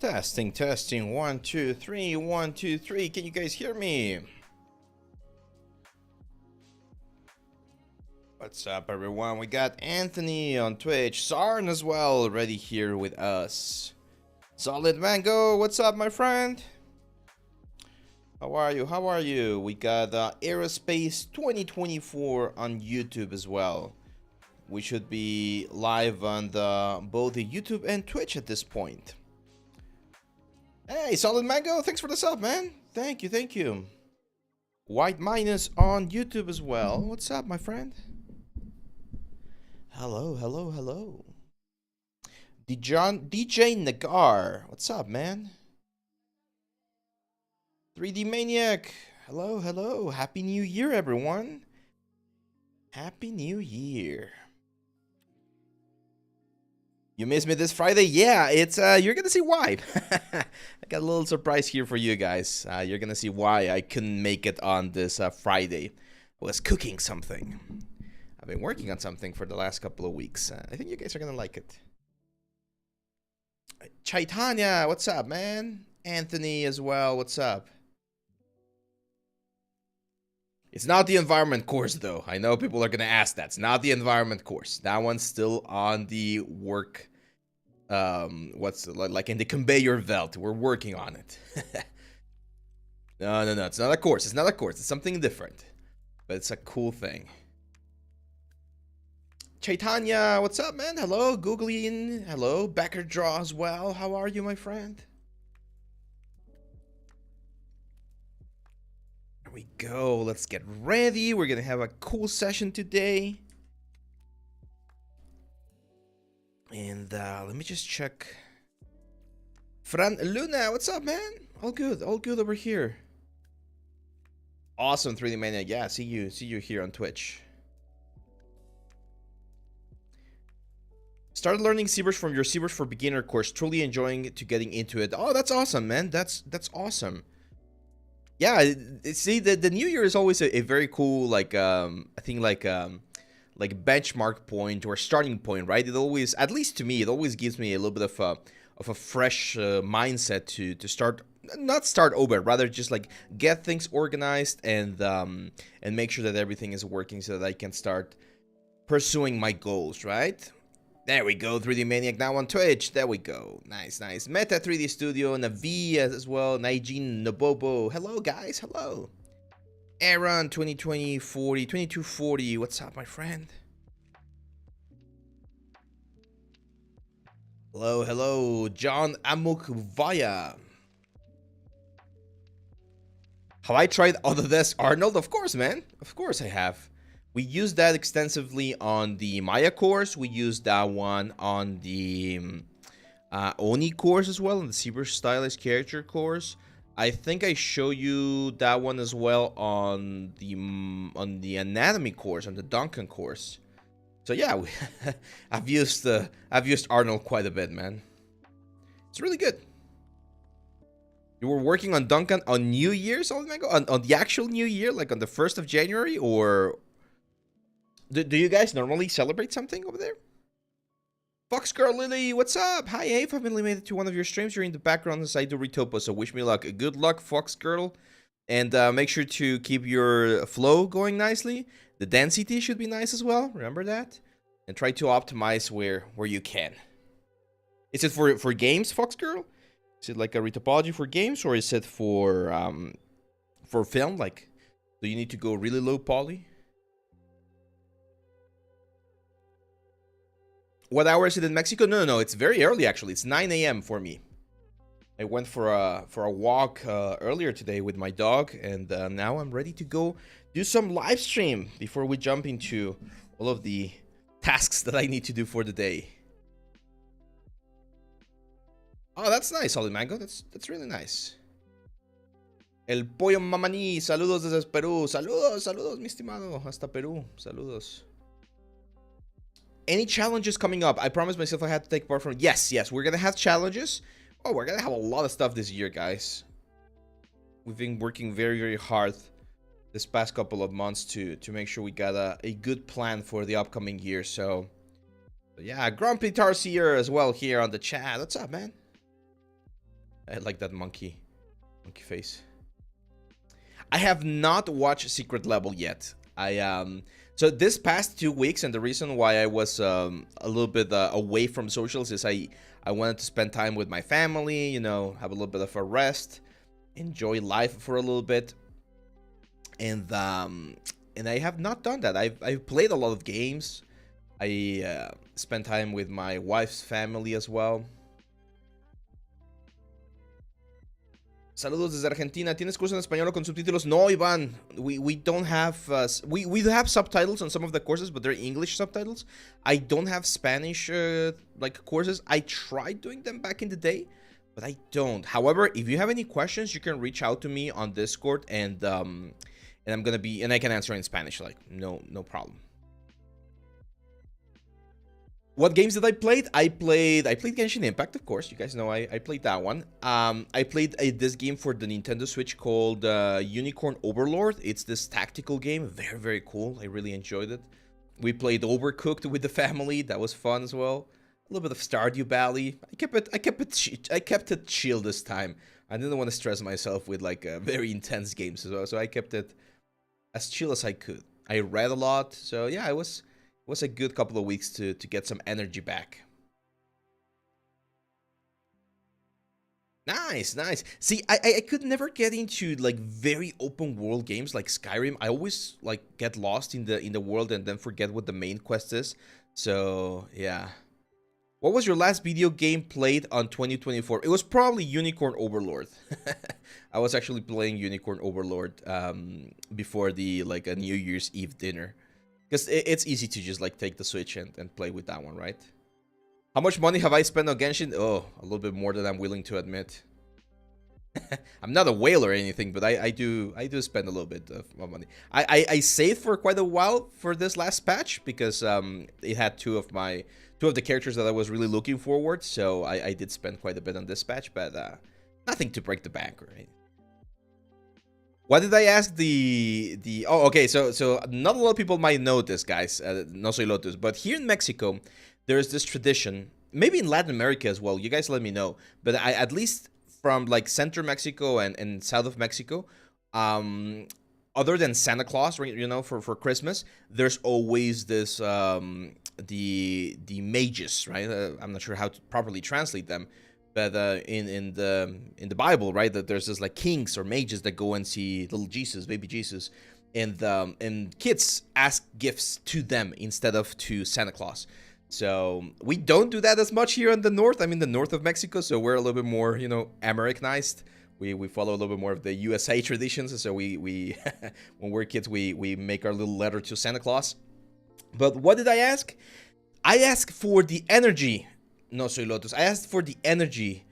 Testing, testing. 1, 2, 3. 1, 2, 3. Can you guys hear me? What's up, everyone? We got Anthony on Twitch, Sarn as well, already here with us. Solid Mango, what's up, my friend? How are you? How are you? We got Aerospace 2024 on YouTube as well. We should be live on both the YouTube and Twitch at this point. Hey, Solid Mango, thanks for the sub, man. Thank you, thank you. White Minus on YouTube as well. What's up, my friend? Hello, hello, hello. DJ Nagar, what's up, man? 3D Maniac, hello, hello. Happy New Year, everyone. Happy New Year. You missed me this Friday? Yeah, it's you're gonna see why. I got a little surprise here for you guys. You're gonna see why I couldn't make it on this Friday. I was cooking something. I've been working on something for the last couple of weeks. I think you guys are gonna like it. Chaitanya, what's up, man? Anthony as well, what's up? It's not the environment course, though. I know people are gonna ask that. It's not the environment course. That one's still on the work. What's like in the conveyor belt? We're working on it. No. It's not a course. It's not a course. It's something different, but it's a cool thing. Chaitanya, what's up, man? Hello, Googling. Hello, Becker Draw as well. How are you, my friend? There we go. Let's get ready. We're gonna have a cool session today. And let me just check. Fran Luna, what's up, man? All good over here. Awesome, 3D Maniac. Yeah, see you here on Twitch. Started learning ZBrush from your ZBrush for Beginner course. Truly enjoying to getting into it. Oh, that's awesome, man. That's awesome. Yeah, see, the new year is always a very cool, like I think like benchmark point or starting point, right? It always, at least to me, it always gives me a little bit of a fresh mindset to start, not start over, rather just like get things organized and make sure that everything is working so that I can start pursuing my goals, right? There we go, 3D Maniac now on Twitch. There we go. Nice, nice. Meta 3D Studio, Navi as well. Naijin, Nobobo. Hello, guys. Hello. Aaron, 2020-40, 2240. What's up, my friend? Hello, hello. John Amukvaya. Have I tried Autodesk Arnold? Of course, man. Of course I have. We used that extensively on the Maya course. We used that one on the Oni course as well, on the ZBrush Stylized Character course. I think I show you that one as well on the Anatomy course, on the Duncan course. So yeah, I've used Arnold quite a bit, man. It's really good. You were working on Duncan on New Year's, on the actual New Year, like on the 1st of January, or do you guys normally celebrate something over there? Fox Girl Lily, what's up? Hi, Ave. I've been limited to one of your streams. You're in the background as I do Retopo, so wish me luck. Good luck, Fox Girl. And make sure to keep your flow going nicely. The density should be nice as well. Remember that. And try to optimize where you can. Is it for games, Fox Girl? Is it like a retopology for games, or is it for film? Like, do you need to go really low poly? What hour is it in Mexico? No. It's very early, actually. It's 9 a.m. for me. I went for a walk earlier today with my dog, and now I'm ready to go do some live stream before we jump into all of the tasks that I need to do for the day. Oh, that's nice, Solid Mango. That's really nice. El Pollo Mamani, saludos desde Perú. Saludos, mi estimado. Hasta Perú. Saludos. Any challenges coming up? I promised myself I had to take part from. Yes, we're gonna have challenges. Oh, we're gonna have a lot of stuff this year, guys. We've been working very, very hard this past couple of months to make sure we got a good plan for the upcoming year. So yeah, Grumpy Tarsier as well here on the chat. What's up, man? I like that monkey face. I have not watched Secret Level yet. So this past 2 weeks, and the reason why I was a little bit away from socials is I wanted to spend time with my family, you know, have a little bit of a rest, enjoy life for a little bit, and I have not done that. I've played a lot of games. I spent time with my wife's family as well. Saludos desde Argentina. ¿Tienes curso en español o con subtítulos? No, Iván. We don't have... we have subtitles on some of the courses, but they're English subtitles. I don't have Spanish like courses. I tried doing them back in the day, but I don't. However, if you have any questions, you can reach out to me on Discord, and I'm gonna be... And I can answer in Spanish. Like, no problem. What games did I play? I played Genshin Impact, of course. You guys know I played that one. I played this game for the Nintendo Switch called Unicorn Overlord. It's this tactical game. Very, very cool. I really enjoyed it. We played Overcooked with the family. That was fun as well. A little bit of Stardew Valley. I kept it chill this time. I didn't want to stress myself with like very intense games as well. So I kept it as chill as I could. I read a lot. So yeah, it was a good couple of weeks to get some energy back. Nice. See, I could never get into like very open world games like Skyrim. I always like get lost in the world and then forget what the main quest is. So yeah. What was your last video game played on 2024? It was probably Unicorn Overlord. I was actually playing Unicorn Overlord before the like a New Year's Eve dinner. Because it's easy to just like take the Switch and play with that one, right? How much money have I spent on Genshin? Oh, a little bit more than I'm willing to admit. I'm not a whale or anything, but I do spend a little bit of money. I saved for quite a while for this last patch because it had two of the characters that I was really looking forward. So I did spend quite a bit on this patch, but nothing to break the bank, right? What did I ask oh, okay, so not a lot of people might know this, guys, no soy Lotus, but here in Mexico, there's this tradition, maybe in Latin America as well, you guys let me know, but at least from like Central Mexico and South of Mexico, other than Santa Claus, you know, for Christmas, there's always this, the mages, right? I'm not sure how to properly translate them. But in the Bible, right, that there's this like kings or mages that go and see little Jesus, baby Jesus, and kids ask gifts to them instead of to Santa Claus. So we don't do that as much here in the north. I'm in the north of Mexico, so we're a little bit more, you know, Americanized. We follow a little bit more of the USA traditions. So we when we're kids, we make our little letter to Santa Claus. But what did I ask? I asked for the energy. No soy Lotus. I asked for the energy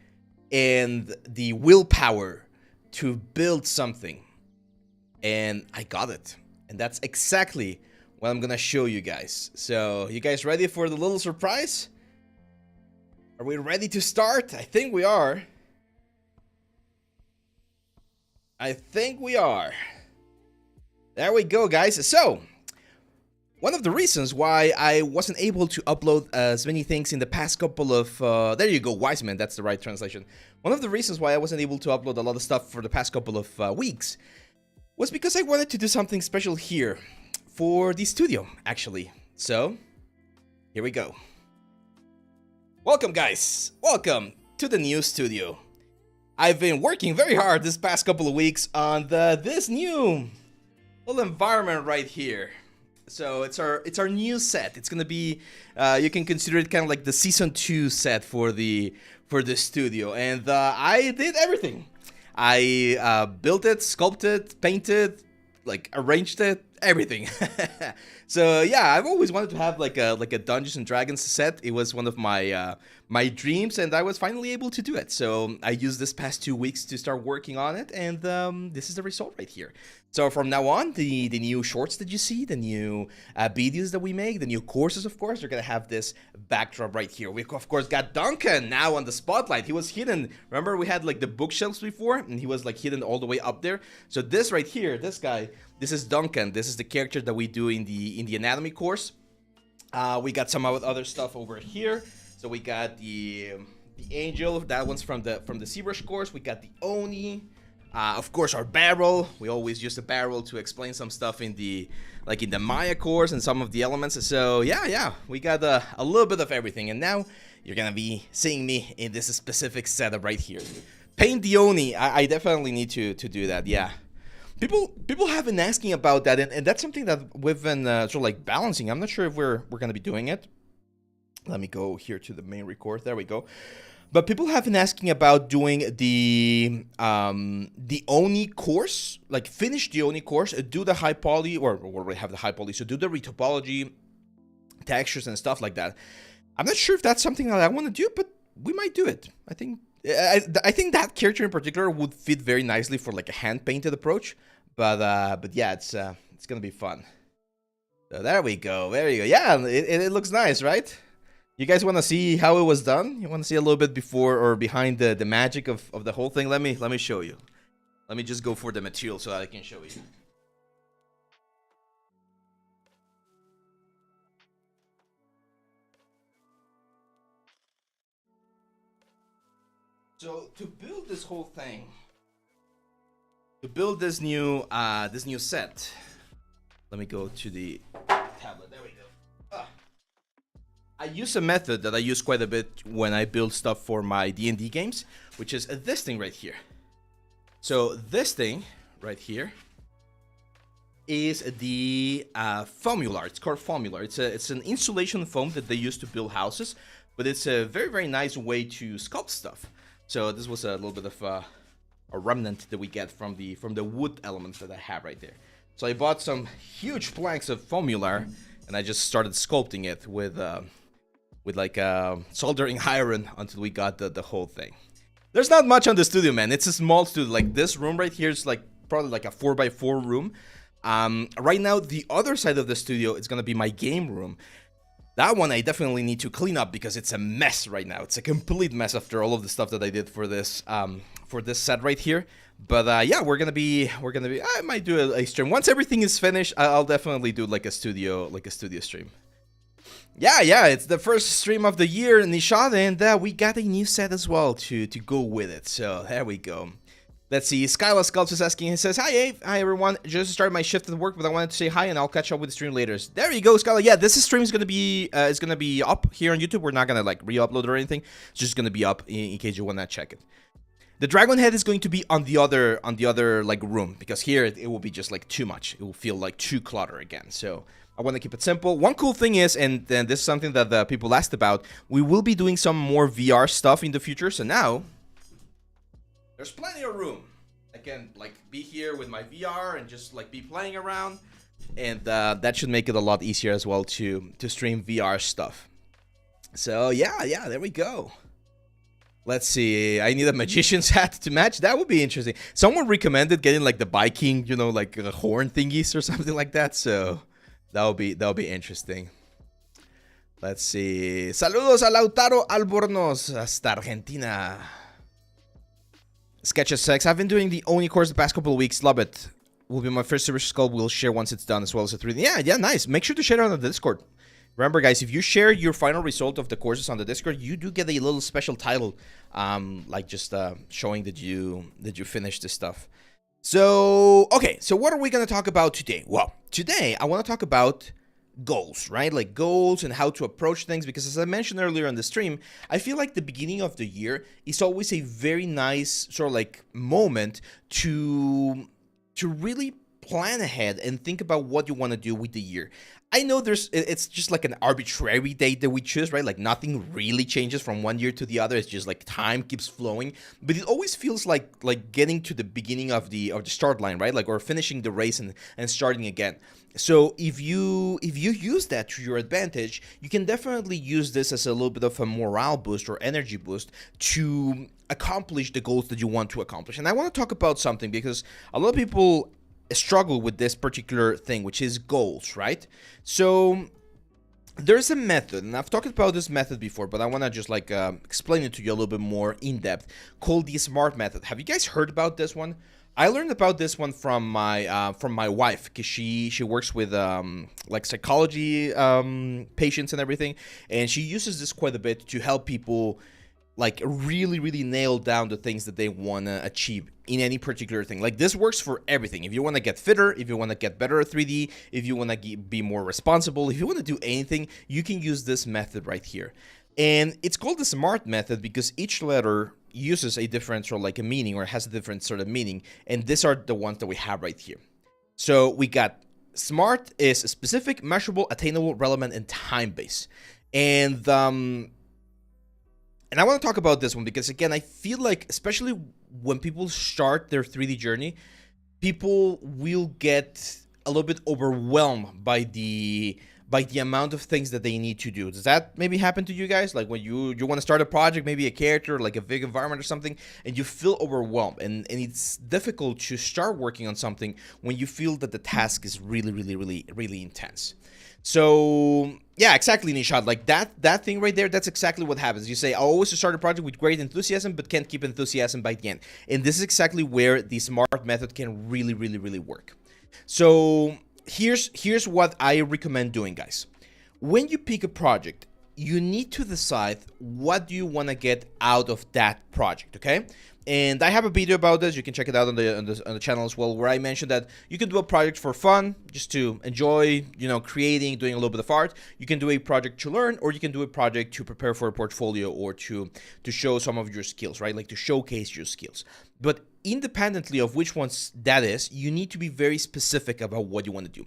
and the willpower to build something. And I got it. And that's exactly what I'm gonna show you guys. So, you guys ready for the little surprise? Are we ready to start? I think we are. There we go, guys. So, one of the reasons why I wasn't able to upload as many things in the past couple of... there you go, Wiseman, that's the right translation. One of the reasons why I wasn't able to upload a lot of stuff for the past couple of weeks was because I wanted to do something special here for the studio, actually. So, here we go. Welcome, guys. Welcome to the new studio. I've been working very hard this past couple of weeks on this new little environment right here. So it's our new set. It's gonna be you can consider it kind of like the season 2 set for the studio. And I did everything. I built it, sculpted, painted, like arranged it, everything. So yeah, I've always wanted to have like a Dungeons and Dragons set. It was one of my my dreams, and I was finally able to do it. So I used this past 2 weeks to start working on it, and this is the result right here. So from now on, the new shorts that you see, the new videos that we make, the new courses, of course, they're gonna have this backdrop right here. We of course got Duncan now on the spotlight. He was hidden. Remember we had like the bookshelves before, and he was like hidden all the way up there. So this right here, this guy, this is Duncan. This is the character that we do in the anatomy course. We got some other stuff over here. So we got the the angel. That one's from the ZBrush course. We got the Oni. Of course, our barrel. We always use the barrel to explain some stuff in the Maya course and some of the elements. So yeah, we got a little bit of everything. And now you're gonna be seeing me in this specific setup right here. Paint the Oni. I definitely need to do that. Yeah. People have been asking about that, and that's something that we've been sort of like balancing. I'm not sure if we're gonna be doing it. Let me go here to the main record. There we go. But people have been asking about doing the Oni course, like finish the Oni course, do the high poly, or we have the high poly, so do the retopology, textures and stuff like that. I'm not sure if that's something that I want to do, but we might do it. I think that character in particular would fit very nicely for like a hand painted approach. But yeah, it's gonna be fun. So there we go. There you go. Yeah, it looks nice, right? You guys want to see how it was done? You want to see a little bit before or behind the magic of the whole thing? Let me show you. Let me just go for the material so that I can show you. So to build this whole thing, to build this new set, let me go to the tablet. There we go. I use a method that I use quite a bit when I build stuff for my D&D games, which is this thing right here. So this thing right here is the Foamular. It's called Foamular. It's an insulation foam that they use to build houses, but it's a very, very nice way to sculpt stuff. So this was a little bit of a remnant that we get from the wood elements that I have right there. So I bought some huge planks of Foamular, and I just started sculpting it with like soldering iron until we got the whole thing. There's not much on the studio, man. It's a small studio. Like this room right here is like probably like a 4x4 room. Right now, the other side of the studio is gonna be my game room. That one I definitely need to clean up because it's a mess right now. It's a complete mess after all of the stuff that I did for this set right here. But yeah, we're gonna be. I might do a stream once everything is finished. I'll definitely do like a studio stream. Yeah, it's the first stream of the year, Nishad, and we got a new set as well to go with it. So there we go. Let's see. Skyla Sculpt is asking. He says, "Hi, Abe. Hi, everyone. Just started my shift at work, but I wanted to say hi, and I'll catch up with the stream later." There you go, Skyla. Yeah, this stream is gonna be up here on YouTube. We're not gonna like re-upload or anything. It's just gonna be up in case you wanna check it. The dragon head is going to be on the other like room, because here it will be just like too much. It will feel like too clutter again. So I want to keep it simple. One cool thing is, and then this is something that the people asked about, we will be doing some more VR stuff in the future. So now there's plenty of room. I can like be here with my VR and just like be playing around, and that should make it a lot easier as well to stream VR stuff. So yeah, there we go. Let's see. I need a magician's hat to match. That would be interesting. Someone recommended getting like the Viking, you know, like horn thingies or something like that. So that'll be interesting. Let's see. Saludos a Lautaro Albornoz hasta Argentina. Sketches Sex. I've been doing the Oni course the past couple of weeks. Love it. Will be my first Super Skull. We'll share once it's done, as well as a 3D. Yeah, nice. Make sure to share it on the Discord. Remember, guys, if you share your final result of the courses on the Discord, you do get a little special title, like just showing that you finished this stuff. So, okay, so what are we going to talk about today? Well, today I want to talk about goals, right? Like goals and how to approach things, because as I mentioned earlier on the stream, I feel like the beginning of the year is always a very nice sort of like moment to really plan ahead and think about what you want to do with the year. I know it's just like an arbitrary date that we choose, right? Like nothing really changes from one year to the other. It's just like time keeps flowing, but it always feels like getting to the beginning of the start line, right? Like, or finishing the race and starting again. So if you use that to your advantage, you can definitely use this as a little bit of a morale boost or energy boost to accomplish the goals that you want to accomplish. And I want to talk about something because a lot of people struggle with this particular thing, which is goals, right? So there's a method, and I've talked about this method before, but I want to just like explain it to you a little bit more in depth, called the SMART method. Have you guys heard about this one? I learned about this one from my wife, because she works with like psychology patients and everything, and she uses this quite a bit to help people like really nail down the things that they want to achieve in any particular thing. Like this works for everything. If you want to get fitter, if you want to get better at 3D, if you want to be more responsible, if you want to do anything, you can use this method right here. And it's called the SMART method because each letter uses a different sort of like a meaning, or has a different sort of meaning. And these are the ones that we have right here. So we got SMART is specific, measurable, attainable, relevant, and time-based. And I want to talk about this one because, again, I feel like, especially when people start their 3D journey, people will get a little bit overwhelmed by the amount of things that they need to do. Does that maybe happen to you guys? Like when you want to start a project, maybe a character, like a big environment or something, and you feel overwhelmed, and it's difficult to start working on something when you feel that the task is really intense. So yeah, exactly, Nishad. Like that thing right there, that's exactly what happens. You say, I always start a project with great enthusiasm, but can't keep enthusiasm by the end. And this is exactly where the SMART method can really work. So here's what I recommend doing, guys. When you pick a project, you need to decide what do you want to get out of that project, okay? And I have a video about this. You can check it out on the channel as well, where I mentioned that you can do a project for fun, just to enjoy, creating, doing a little bit of art. You can do a project to learn, or you can do a project to prepare for a portfolio, or to show some of your skills, right? Like to showcase your skills. But independently of which ones that is, you need to be very specific about what you want to do.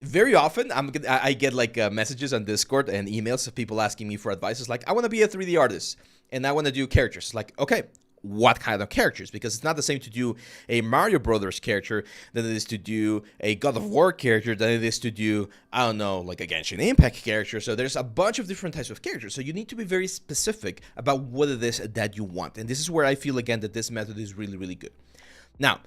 Very often, I get like messages on Discord and emails of people asking me for advice. It's like, I want to be a 3D artist, and I want to do characters. It's like, okay, what kind of characters? Because it's not the same to do a Mario Brothers character than it is to do a God of War character, than it is to do, I don't know, like a Genshin Impact character. So there's a bunch of different types of characters. So you need to be very specific about what it is that you want. And this is where I feel, again, that this method is really good. Now,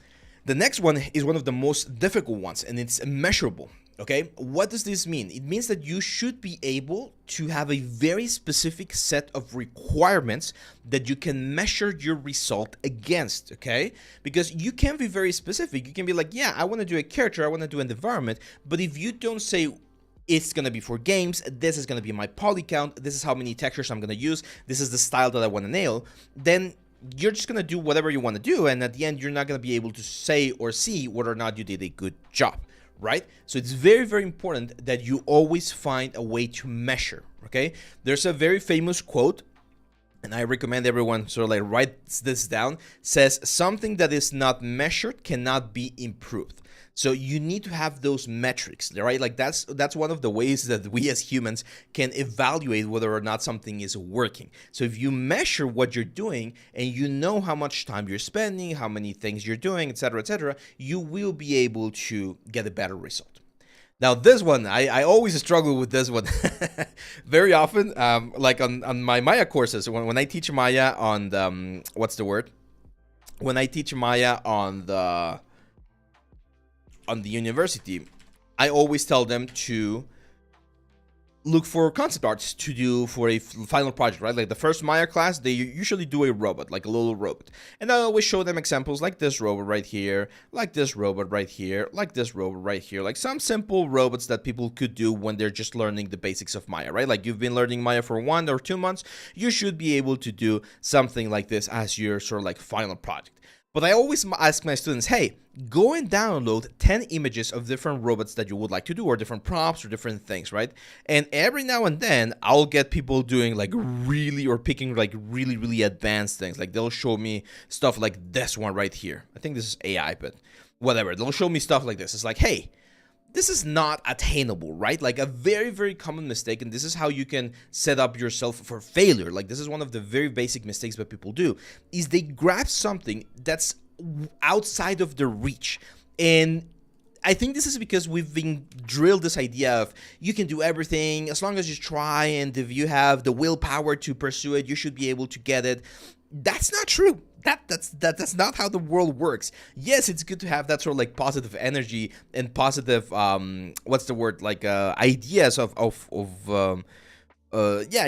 the next one is one of the most difficult ones, and it's measurable. Okay, what does this mean? It means that you should be able to have a very specific set of requirements that you can measure your result against, okay? Because you can be very specific. You can be like, yeah, I want to do a character, I want to do an environment, but if you don't say it's going to be for games, this is going to be my poly count, this is how many textures I'm going to use, this is the style that I want to nail, then you're just going to do whatever you want to do, and at the end, you're not going to be able to say or see whether or not you did a good job. Right? So it's very important that you always find a way to measure, okay? There's a very famous quote, and I recommend everyone sort of like writes this down, says something that is not measured cannot be improved. So you need to have those metrics, right? Like that's one of the ways that we as humans can evaluate whether or not something is working. So if you measure what you're doing and you know how much time you're spending, how many things you're doing, etc., you will be able to get a better result. Now this one, I always struggle with this one very often, like on my Maya courses, when I teach Maya on the, what's the word? When I teach Maya on the university, I always tell them to look for concept arts to do for a final project, right? Like the first Maya class, they usually do a robot, like a little robot. And I always show them examples like this robot right here, like this robot right here, like this robot right here, like some simple robots that people could do when they're just learning the basics of Maya, right? Like you've been learning Maya for 1 or 2 months, you should be able to do something like this as your sort of like final project. But I always ask my students, hey, go and download 10 images of different robots that you would like to do, or different props or different things, right? And every now and then I'll get people doing like picking like really advanced things. Like they'll show me stuff like this one right here. I think this is AI, but whatever. They'll show me stuff like this. It's like, hey, this is not attainable, right? Like a very common mistake, and this is how you can set up yourself for failure. Like this is one of the very basic mistakes that people do, is they grab something that's outside of their reach. And I think this is because we've been drilled this idea of you can do everything as long as you try, and if you have the willpower to pursue it, you should be able to get it. That's not true. That's not how the world works. Yes, it's good to have that sort of like positive energy and positive what's the word, like ideas of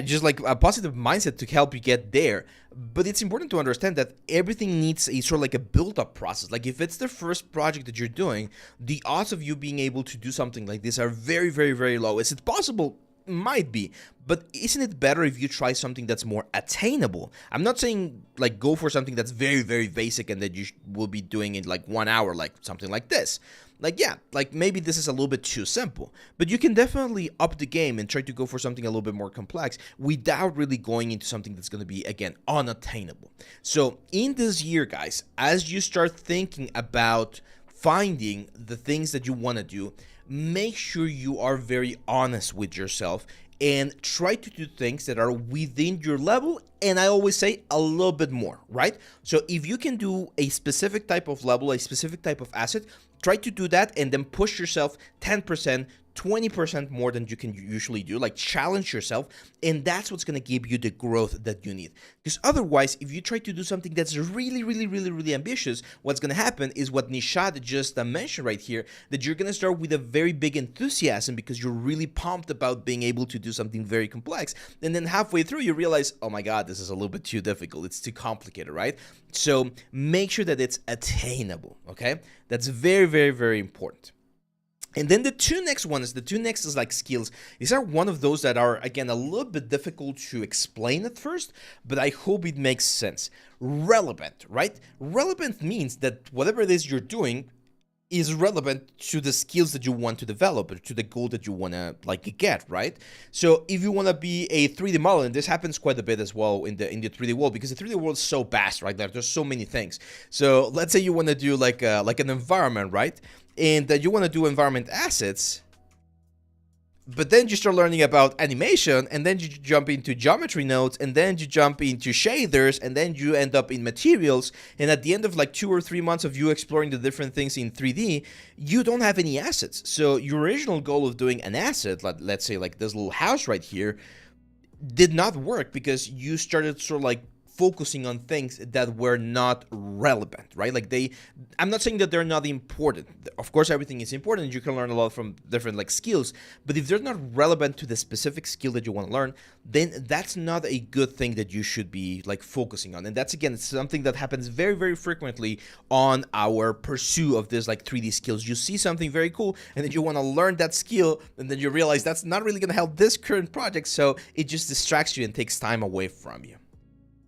just like a positive mindset to help you get there. But it's important to understand that everything needs a sort of like a build-up process. Like if it's the first project that you're doing, the odds of you being able to do something like this are very low. Is it possible? Might be, but isn't it better if you try something that's more attainable? I'm not saying like go for something that's very, very basic and that you will be doing in like 1 hour, like something like this. Like, yeah, like maybe this is a little bit too simple, but you can definitely up the game and try to go for something a little bit more complex without really going into something that's going to be, again, unattainable. So in this year, guys, as you start thinking about finding the things that you want to do, make sure you are very honest with yourself and try to do things that are within your level, and I always say a little bit more, right? So if you can do a specific type of level, a specific type of asset, try to do that and then push yourself 10%, 20% more than you can usually do. Like, challenge yourself, and that's what's going to give you the growth that you need. Because otherwise, if you try to do something that's really, really, really, really ambitious, what's going to happen is what Nishad just mentioned right here, that you're going to start with a very big enthusiasm because you're really pumped about being able to do something very complex, and then halfway through you realize, oh my god, this is a little bit too difficult, it's too complicated, right? So make sure that it's attainable, okay? That's very, very, very important. And then the two next is like skills. These are one of those that are, again, a little bit difficult to explain at first, but I hope it makes sense. Relevant, right? Relevant means that whatever it is you're doing is relevant to the skills that you want to develop or to the goal that you want to like get, right? So if you want to be a 3D model, and this happens quite a bit as well in the 3D world, because the 3D world is so vast, right? There's so many things. So let's say you want to do like an environment, right? And that you want to do environment assets, but then you start learning about animation, and then you jump into geometry nodes, and then you jump into shaders, and then you end up in materials, and at the end of like 2 or 3 months of you exploring the different things in 3D, you don't have any assets. So your original goal of doing an asset, let's say like this little house right here, did not work because you started sort of like focusing on things that were not relevant, right? Like I'm not saying that they're not important. Of course, everything is important. You can learn a lot from different like skills, but if they're not relevant to the specific skill that you want to learn, then that's not a good thing that you should be like focusing on. And that's, again, something that happens very, very frequently on our pursuit of this like 3D skills. You see something very cool and then you want to learn that skill, and then you realize that's not really going to help this current project, so it just distracts you and takes time away from you.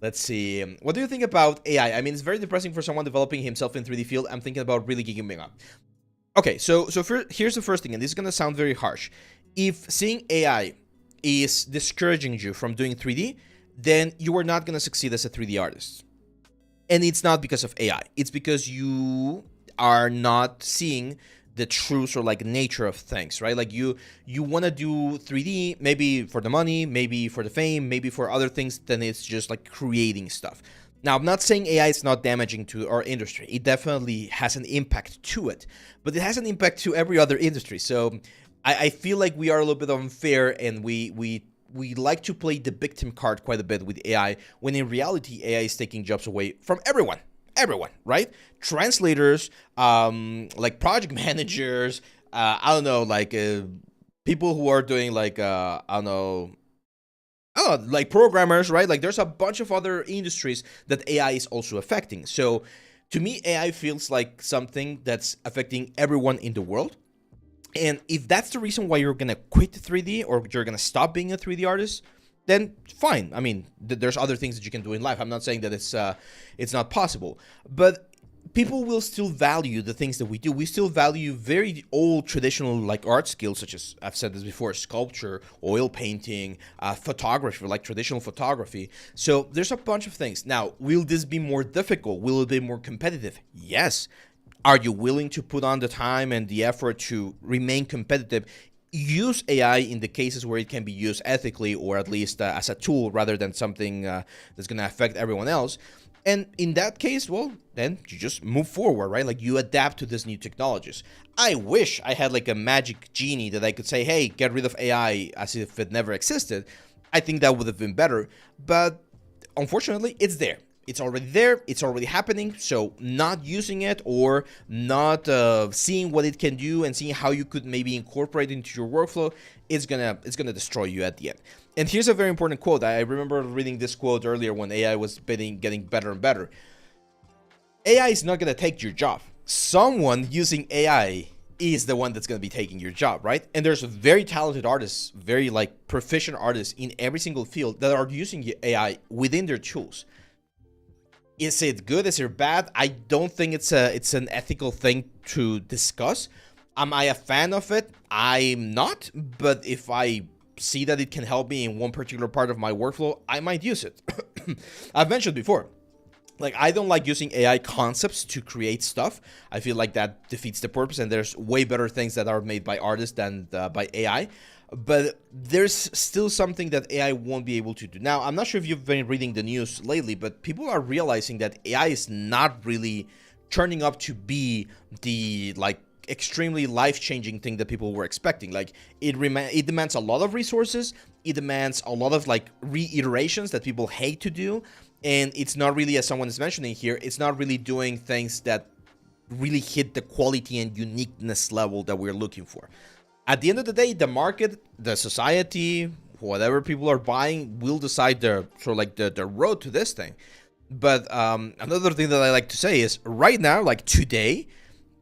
Let's see. What do you think about AI? I mean, it's very depressing for someone developing himself in 3D field. I'm thinking about really giving up. Okay, so here's the first thing, and this is going to sound very harsh. If seeing AI is discouraging you from doing 3D, then you are not going to succeed as a 3D artist. And it's not because of AI. It's because you are not seeing the true sort of like nature of things, right? Like you want to do 3D, maybe for the money, maybe for the fame, maybe for other things, then it's just like creating stuff. Now, I'm not saying AI is not damaging to our industry. It definitely has an impact to it, but it has an impact to every other industry. So I feel like we are a little bit unfair, and we like to play the victim card quite a bit with AI, when in reality, AI is taking jobs away from everyone, right? Translators, like project managers, I don't know, like people who are doing like, I don't know, like programmers, right? Like there's a bunch of other industries that AI is also affecting. So to me, AI feels like something that's affecting everyone in the world. And if that's the reason why you're going to quit 3D or you're going to stop being a 3D artist, then fine. I mean, there's other things that you can do in life. I'm not saying that it's not possible, but people will still value the things that we do. We still value very old traditional like art skills, such as, I've said this before, sculpture, oil painting, photography, like traditional photography. So there's a bunch of things. Now, will this be more difficult? Will it be more competitive? Yes. Are you willing to put on the time and the effort to remain competitive? Use AI in the cases where it can be used ethically, or at least as a tool rather than something that's going to affect everyone else. And in that case, well, then you just move forward, right? Like you adapt to these new technologies. I wish I had like a magic genie that I could say, hey, get rid of AI as if it never existed. I think that would have been better. But unfortunately, it's there. It's already there. It's already happening. So not using it or not seeing what it can do and seeing how you could maybe incorporate it into your workflow, it's gonna destroy you at the end. And here's a very important quote. I remember reading this quote earlier when AI was getting better and better. AI is not gonna take your job. Someone using AI is the one that's going to be taking your job, right? And there's very talented artists, very like proficient artists in every single field that are using AI within their tools. Is it good? Is it bad? I don't think it's an ethical thing to discuss. Am I a fan of it? I'm not, but if I see that it can help me in one particular part of my workflow, I might use it. I've mentioned before, like, I don't like using AI concepts to create stuff. I feel like that defeats the purpose, and there's way better things that are made by artists than by AI. But there's still something that AI won't be able to do. Now, I'm not sure if you've been reading the news lately, but people are realizing that AI is not really turning up to be the, like, extremely life-changing thing that people were expecting. Like, it demands a lot of resources. It demands a lot of, like, reiterations that people hate to do. And it's not really, as someone is mentioning here, it's not really doing things that really hit the quality and uniqueness level that we're looking for. At the end of the day, the market, the society, whatever people are buying will decide the sort of like the road to this thing. But another thing that I like to say is right now, like today,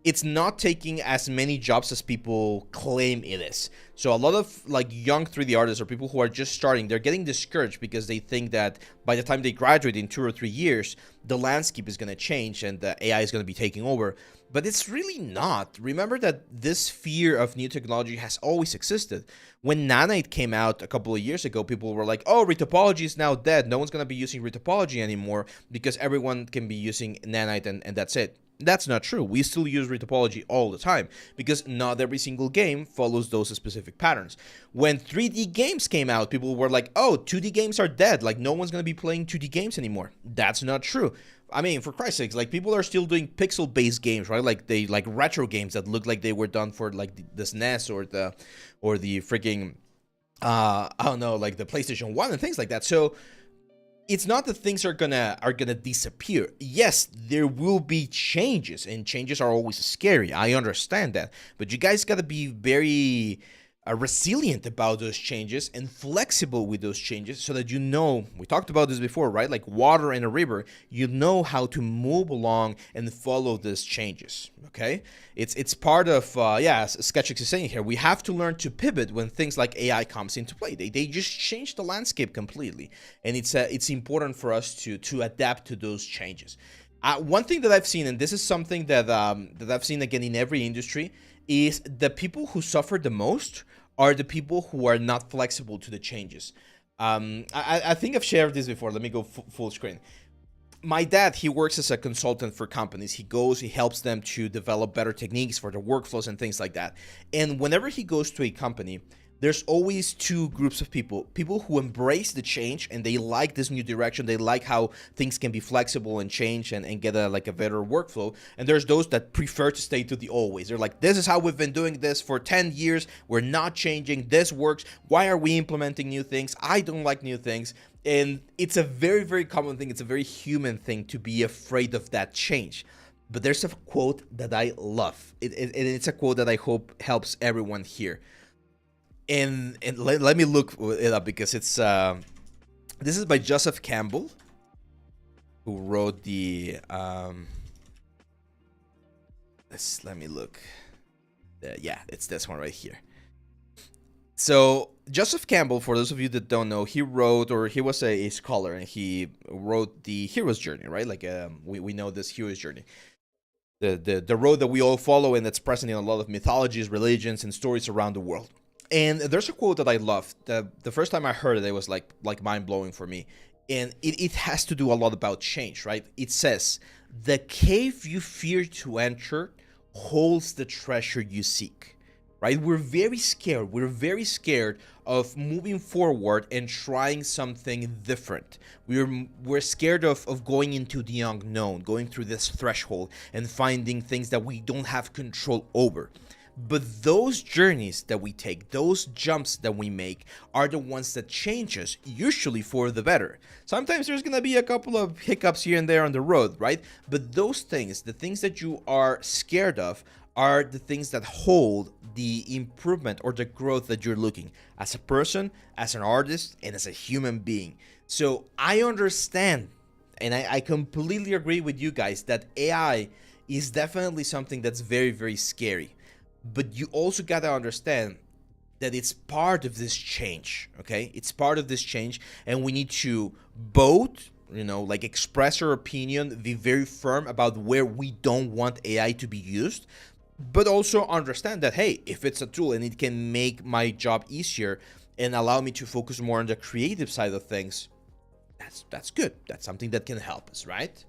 it's not taking as many jobs as people claim it is. So a lot of like young 3D artists or people who are just starting, they're getting discouraged because they think that by the time they graduate in 2 or 3 years, the landscape is going to change and the AI is going to be taking over. But it's really not. Remember that this fear of new technology has always existed. When Nanite came out a couple of years ago, people were like, oh, retopology is now dead. No one's going to be using retopology anymore because everyone can be using Nanite and that's it. That's not true. We still use retopology all the time because not every single game follows those specific patterns. When 3D games came out, people were like, oh, 2D games are dead. Like, no one's going to be playing 2D games anymore. That's not true. I mean, for Christ's sakes, like, people are still doing pixel-based games, right? Like, like retro games that look like they were done for like the SNES or the freaking I don't know, like the PlayStation 1 and things like that. So it's not that things are gonna disappear. Yes, there will be changes, and changes are always scary. I understand that, but you guys gotta be very resilient about those changes and flexible with those changes, so that you know, we talked about this before, right? Like water in a river, you know how to move along and follow these changes. Okay, it's part of as Sketchix is saying here, we have to learn to pivot when things like AI comes into play. They just change the landscape completely, and it's important for us to adapt to those changes. One thing that I've seen, and this is something that that I've seen again in every industry, is the people who suffer the most are the people who are not flexible to the changes. I think I've shared this before. Let me go full screen. My dad, he works as a consultant for companies. He helps them to develop better techniques for their workflows and things like that. And whenever he goes to a company, there's always two groups of people who embrace the change and they like this new direction. They like how things can be flexible and change and get a better workflow. And there's those that prefer to stay to the old ways. They're like, this is how we've been doing this for 10 years. We're not changing. This works. Why are we implementing new things? I don't like new things. And it's a very, very common thing. It's a very human thing to be afraid of that change. But there's a quote that I love. It's a quote that I hope helps everyone here. And let me look it up, because it's this is by Joseph Campbell, who wrote the let me look. Yeah, it's this one right here. So Joseph Campbell, for those of you that don't know, he was a scholar, and he wrote the hero's journey, right? Like we know this hero's journey, the road that we all follow, and that's present in a lot of mythologies, religions, and stories around the world. And there's a quote that I love. The first time I heard it, it was like mind-blowing for me. And it has to do a lot about change, right? It says, the cave you fear to enter holds the treasure you seek, right? We're very scared. We're very scared of moving forward and trying something different. We're scared of going into the unknown, going through this threshold and finding things that we don't have control over. But those journeys that we take, those jumps that we make, are the ones that change us, usually for the better. Sometimes there's going to be a couple of hiccups here and there on the road, right? But those things, the things that you are scared of, are the things that hold the improvement or the growth that you're looking as a person, as an artist, and as a human being. So I understand, and I completely agree with you guys, that AI is definitely something that's very, very scary. but you also gotta understand that it's part of this change, okay? It's part of this change, and we need to both, like express our opinion, be very firm about where we don't want AI to be used, but also understand that, hey, if it's a tool and it can make my job easier and allow me to focus more on the creative side of things, that's good. That's something that can help us, right?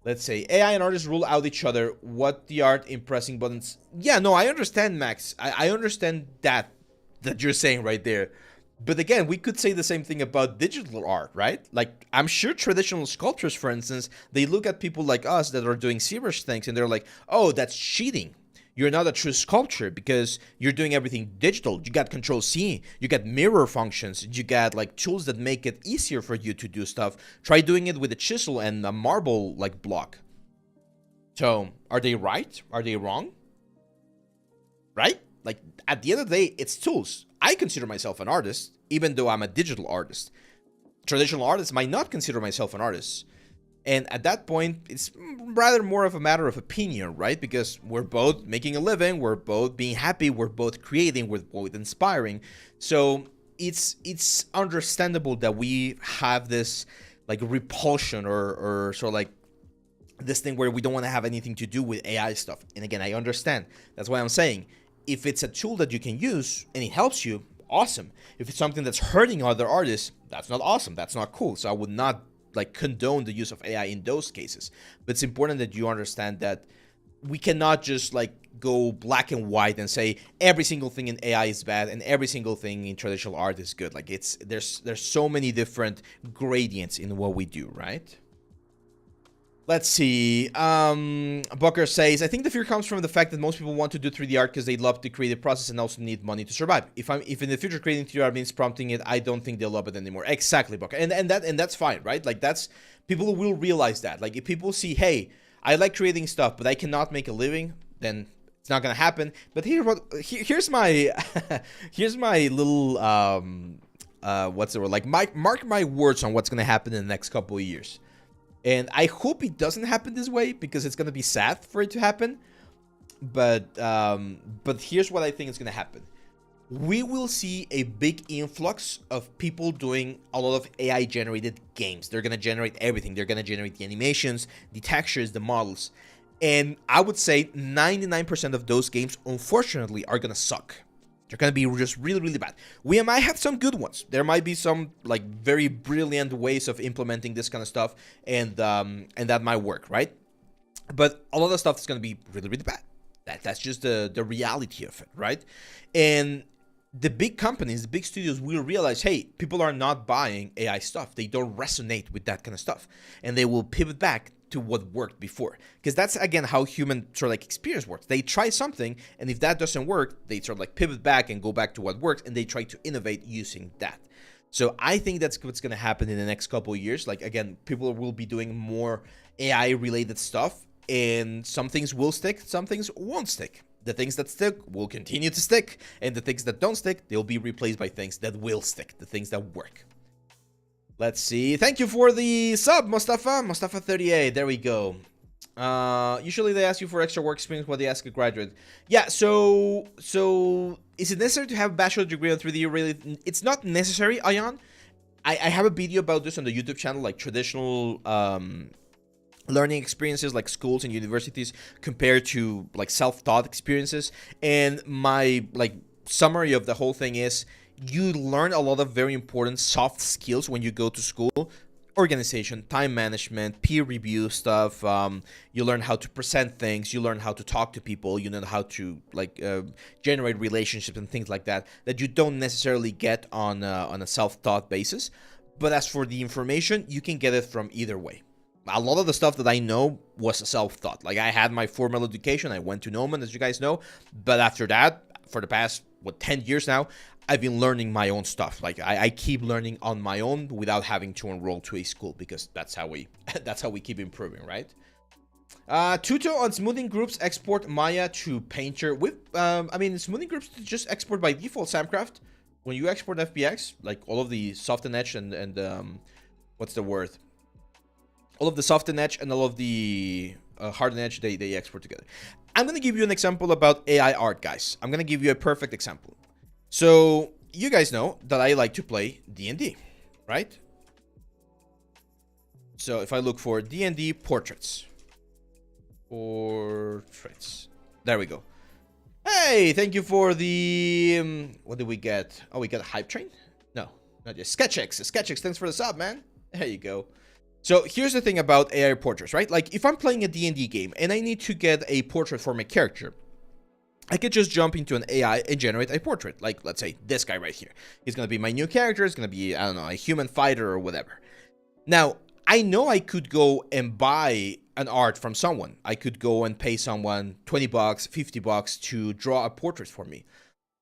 Let's say AI and artists rule out each other. What the art in pressing buttons? Yeah, no, I understand, Max. I understand that you're saying right there. But again, we could say the same thing about digital art, right? Like, I'm sure traditional sculptors, for instance, they look at people like us that are doing serious things and they're like, oh, that's cheating. You're not a true sculptor because you're doing everything digital. You got Control C, you got mirror functions, you got like tools that make it easier for you to do stuff. Try doing it with a chisel and a marble like block. So, are they right? Are they wrong? Right? Like, at the end of the day, it's tools. I consider myself an artist, even though I'm a digital artist. Traditional artists might not consider myself an artist. And at that point, it's rather more of a matter of opinion, right? Because we're both making a living, we're both being happy, we're both creating, we're both inspiring. So it's understandable that we have this like repulsion or sort of like this thing where we don't want to have anything to do with AI stuff. And again, I understand. That's why I'm saying, if it's a tool that you can use and it helps you, awesome. If it's something that's hurting other artists, that's not awesome. That's not cool. So I would not like condone the use of AI in those cases. But it's important that you understand that we cannot just like go black and white and say every single thing in AI is bad and every single thing in traditional art is good. Like there's so many different gradients in what we do, right? Let's see. Booker says, I think the fear comes from the fact that most people want to do 3D art because they love the creative process and also need money to survive. If in the future creating 3D art means prompting it, I don't think they'll love it anymore. Exactly, Booker. And that's fine, right? Like that's people will realize that. Like if people see, hey, I like creating stuff, but I cannot make a living, then it's not gonna happen. But here's my here's my little what's the word? Like mark my words on what's gonna happen in the next couple of years. And I hope it doesn't happen this way because it's gonna be sad for it to happen. But here's what I think is gonna happen. We will see a big influx of people doing a lot of AI generated games. They're gonna generate everything. They're gonna generate the animations, the textures, the models. And I would say 99% of those games, unfortunately, are gonna suck. They're gonna be just really, really bad. We might have some good ones. There might be some like very brilliant ways of implementing this kind of stuff, and that might work, right? But a lot of stuff is gonna be really, really bad. That's just the reality of it, right? And the big companies, the big studios will realize, hey, people are not buying AI stuff. They don't resonate with that kind of stuff, and they will pivot back to what worked before, because that's again how human sort of like experience works. They try something, and if that doesn't work, they sort of like pivot back and go back to what works, and they try to innovate using that. So I think that's what's going to happen in the next couple of years. Like again, people will be doing more AI related stuff, and some things will stick, some things won't stick. The things that stick will continue to stick, and the things that don't stick, they'll be replaced by things that will stick, the things that work. Let's see. Thank you for the sub, Mustafa. Mustafa 38. There we go. Usually they ask you for extra work experience what they ask a graduate. Yeah, so is it necessary to have a bachelor degree on 3D? Really, it's not necessary, Ayan. I have a video about this on the YouTube channel, like traditional learning experiences like schools and universities compared to like self-taught experiences. And my like summary of the whole thing is, you learn a lot of very important soft skills when you go to school. Organization, time management, peer review stuff. You learn how to present things. You learn how to talk to people. You know how to like generate relationships and things like that you don't necessarily get on a self-taught basis. But as for the information, you can get it from either way. A lot of the stuff that I know was self-taught. Like I had my formal education. I went to Noman, as you guys know. But after that, for the past 10 years now, I've been learning my own stuff. Like I keep learning on my own without having to enroll to a school, because that's how we keep improving, right? Tuto on smoothing groups export Maya to Painter. With I mean, smoothing groups just export by default. Samcraft, when you export FBX, like all of the soften edge and what's the word? All of the soften edge and all of the harden edge, they export together. I'm going to give you an example about AI art, guys. I'm going to give you a perfect example. So you guys know that I like to play D&D, right? So if I look for D&D portraits. There we go. Hey, thank you for the... what did we get? Oh, we got a hype train? No, not just SketchX. SketchX, thanks for the sub, man. There you go. So here's the thing about AI portraits, right? Like if I'm playing a D&D game and I need to get a portrait for my character, I could just jump into an AI and generate a portrait. Like, let's say this guy right here. He's going to be my new character. It's going to be, I don't know, a human fighter or whatever. Now, I know I could go and buy an art from someone. I could go and pay someone 20 bucks, 50 bucks to draw a portrait for me.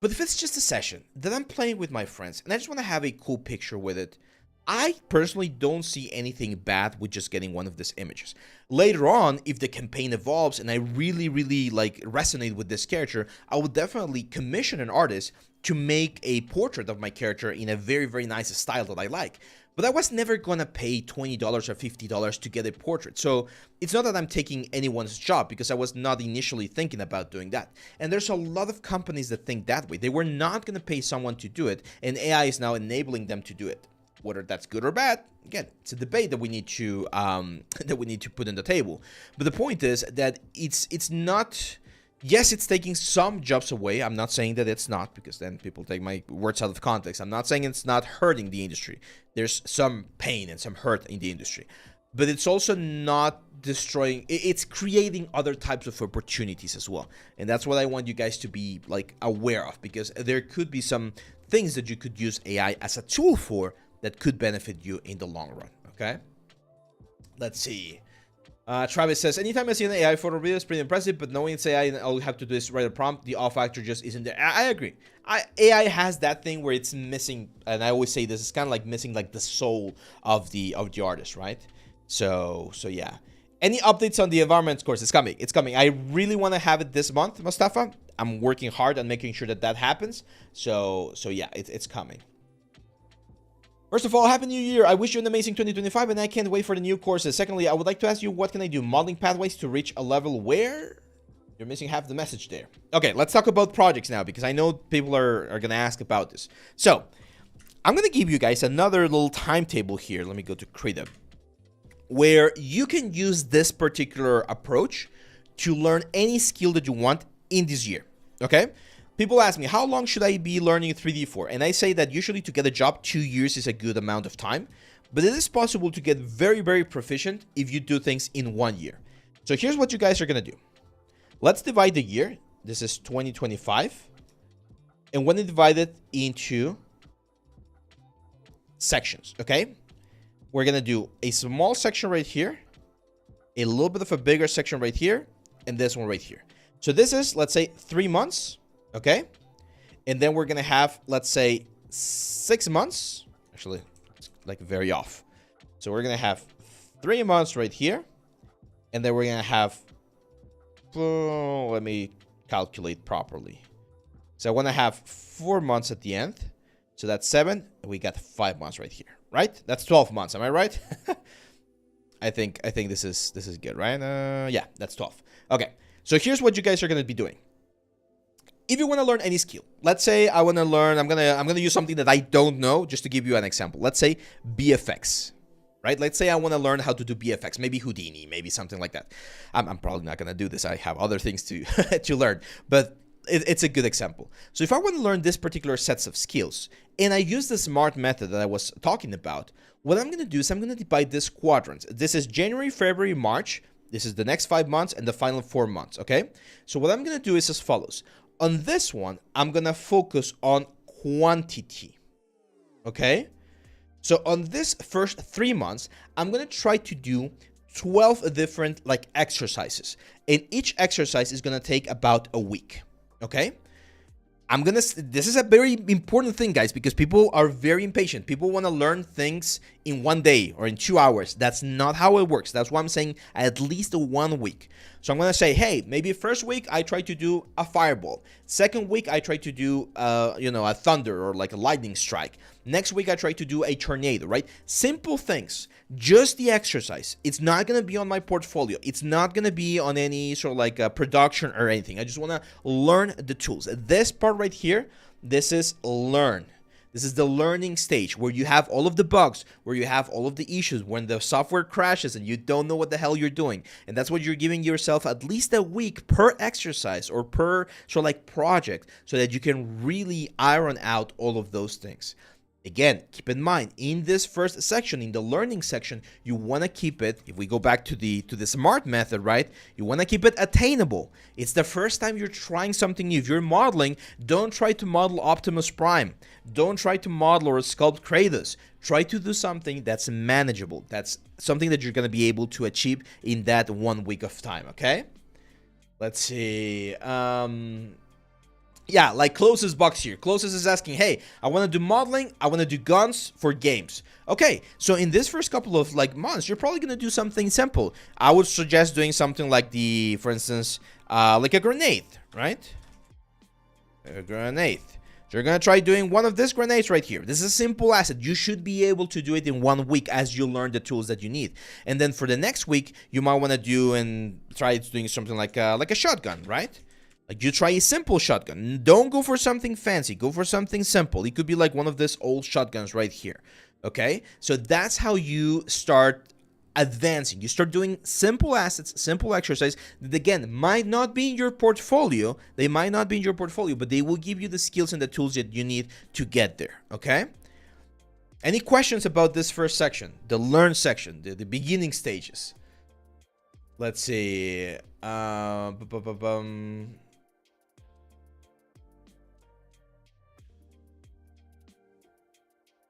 But if it's just a session that I'm playing with my friends and I just want to have a cool picture with it, I personally don't see anything bad with just getting one of these images. Later on, if the campaign evolves and I really like resonate with this character, I will definitely commission an artist to make a portrait of my character in a very nice style that I like. But I was never gonna pay $20 or $50 to get a portrait. So it's not that I'm taking anyone's job, because I was not initially thinking about doing that. And there's a lot of companies that think that way. They were not gonna pay someone to do it, and AI is now enabling them to do it. Whether that's good or bad, again, it's a debate that we need to put on the table. But the point is that it's not. Yes, it's taking some jobs away. I'm not saying that it's not, because then people take my words out of context. I'm not saying it's not hurting the industry. There's some pain and some hurt in the industry, but it's also not destroying. It's creating other types of opportunities as well, and that's what I want you guys to be like aware of, because there could be some things that you could use AI as a tool for that could benefit you in the long run. Okay, let's see. Travis says, anytime I see an AI photo video, it's pretty impressive, but knowing it's AI and all you have to do is write a prompt, the off factor just isn't there. I agree. AI has that thing where it's missing, and I always say this, is kind of like missing like the soul of the artist, right? So yeah. Any updates on the environment course? It's coming. It's coming. I really want to have it this month, Mustafa. I'm working hard on making sure that that happens. So yeah, it's coming. First of all, Happy New Year. I wish you an amazing 2025, and I can't wait for the new courses. Secondly, I would like to ask you, what can I do? Modeling pathways to reach a level where? You're missing half the message there. Okay, let's talk about projects now, because I know people are going to ask about this. So, I'm going to give you guys another little timetable here. Let me go to Krita, where you can use this particular approach to learn any skill that you want in this year, okay? People ask me, how long should I be learning 3D for? And I say that usually to get a job, 2 years is a good amount of time. But it is possible to get very proficient if you do things in 1 year. So here's what you guys are going to do. Let's divide the year. This is 2025. And we're going to divide it into sections, okay? We're going to do a small section right here, a little bit of a bigger section right here, and this one right here. So this is, let's say, 3 months. Okay, and then we're gonna have, let's say, 6 months. Actually, it's like very off. So we're gonna have 3 months right here, and then we're gonna have, let me calculate properly. So I want to have 4 months at the end. So that's 7. And we got 5 months right here, right? That's 12 months. Am I right? I think this is good, right? Yeah, that's 12. Okay, so here's what you guys are gonna be doing. If you want to learn any skill, let's say I want to learn, I'm gonna use something that I don't know, just to give you an example. Let's say BFX, right? Let's say I want to learn how to do BFX, maybe Houdini, maybe something like that. I'm probably not gonna do this. I have other things to to learn, but it's a good example. So if I want to learn this particular sets of skills, and I use the SMART method that I was talking about, what I'm gonna do is I'm gonna divide this quadrants. This is January, February, March. This is the next 5 months and the final 4 months. Okay. So what I'm gonna do is as follows. On this one, I'm going to focus on quantity, okay? So on this first 3 months, I'm going to try to do 12 different like exercises. And each exercise is going to take about a week, okay? This is a very important thing, guys, because people are very impatient. People want to learn things in 1 day or in 2 hours. That's not how it works. That's why I'm saying at least 1 week. So I'm going to say, hey, maybe first week I try to do a fireball. Second week I try to do, a thunder or like a lightning strike. Next week, I try to do a tornado, right? Simple things, just the exercise. It's not going to be on my portfolio. It's not going to be on any sort of like production or anything. I just want to learn the tools. This part right here, this is learn. This is the learning stage where you have all of the bugs, where you have all of the issues, when the software crashes and you don't know what the hell you're doing. And that's what you're giving yourself at least a week per exercise or per sort of like project so that you can really iron out all of those things. Again, keep in mind, in this first section, in the learning section, you want to keep it, if we go back to the SMART method, right? You want to keep it attainable. It's the first time you're trying something new. If you're modeling, don't try to model Optimus Prime. Don't try to model or sculpt Kratos. Try to do something that's manageable. That's something that you're going to be able to achieve in that 1 week of time, okay? Let's see. Yeah, like Closest box here. Closest is asking, hey, I want to do modeling. I want to do guns for games. Okay, so in this first couple of like months, you're probably going to do something simple. I would suggest doing something like for instance, like a grenade, right? A grenade. So you're going to try doing one of these grenades right here. This is a simple asset. You should be able to do it in 1 week as you learn the tools that you need. And then for the next week, you might want to do and try doing something like a shotgun, right? Like you try a simple shotgun. Don't go for something fancy. Go for something simple. It could be like one of these old shotguns right here. Okay? So that's how you start advancing. You start doing simple assets, simple exercise that again might not be in your portfolio. They might not be in your portfolio, but they will give you the skills and the tools that you need to get there. Okay? Any questions about this first section? The learn section, the beginning stages. Let's see.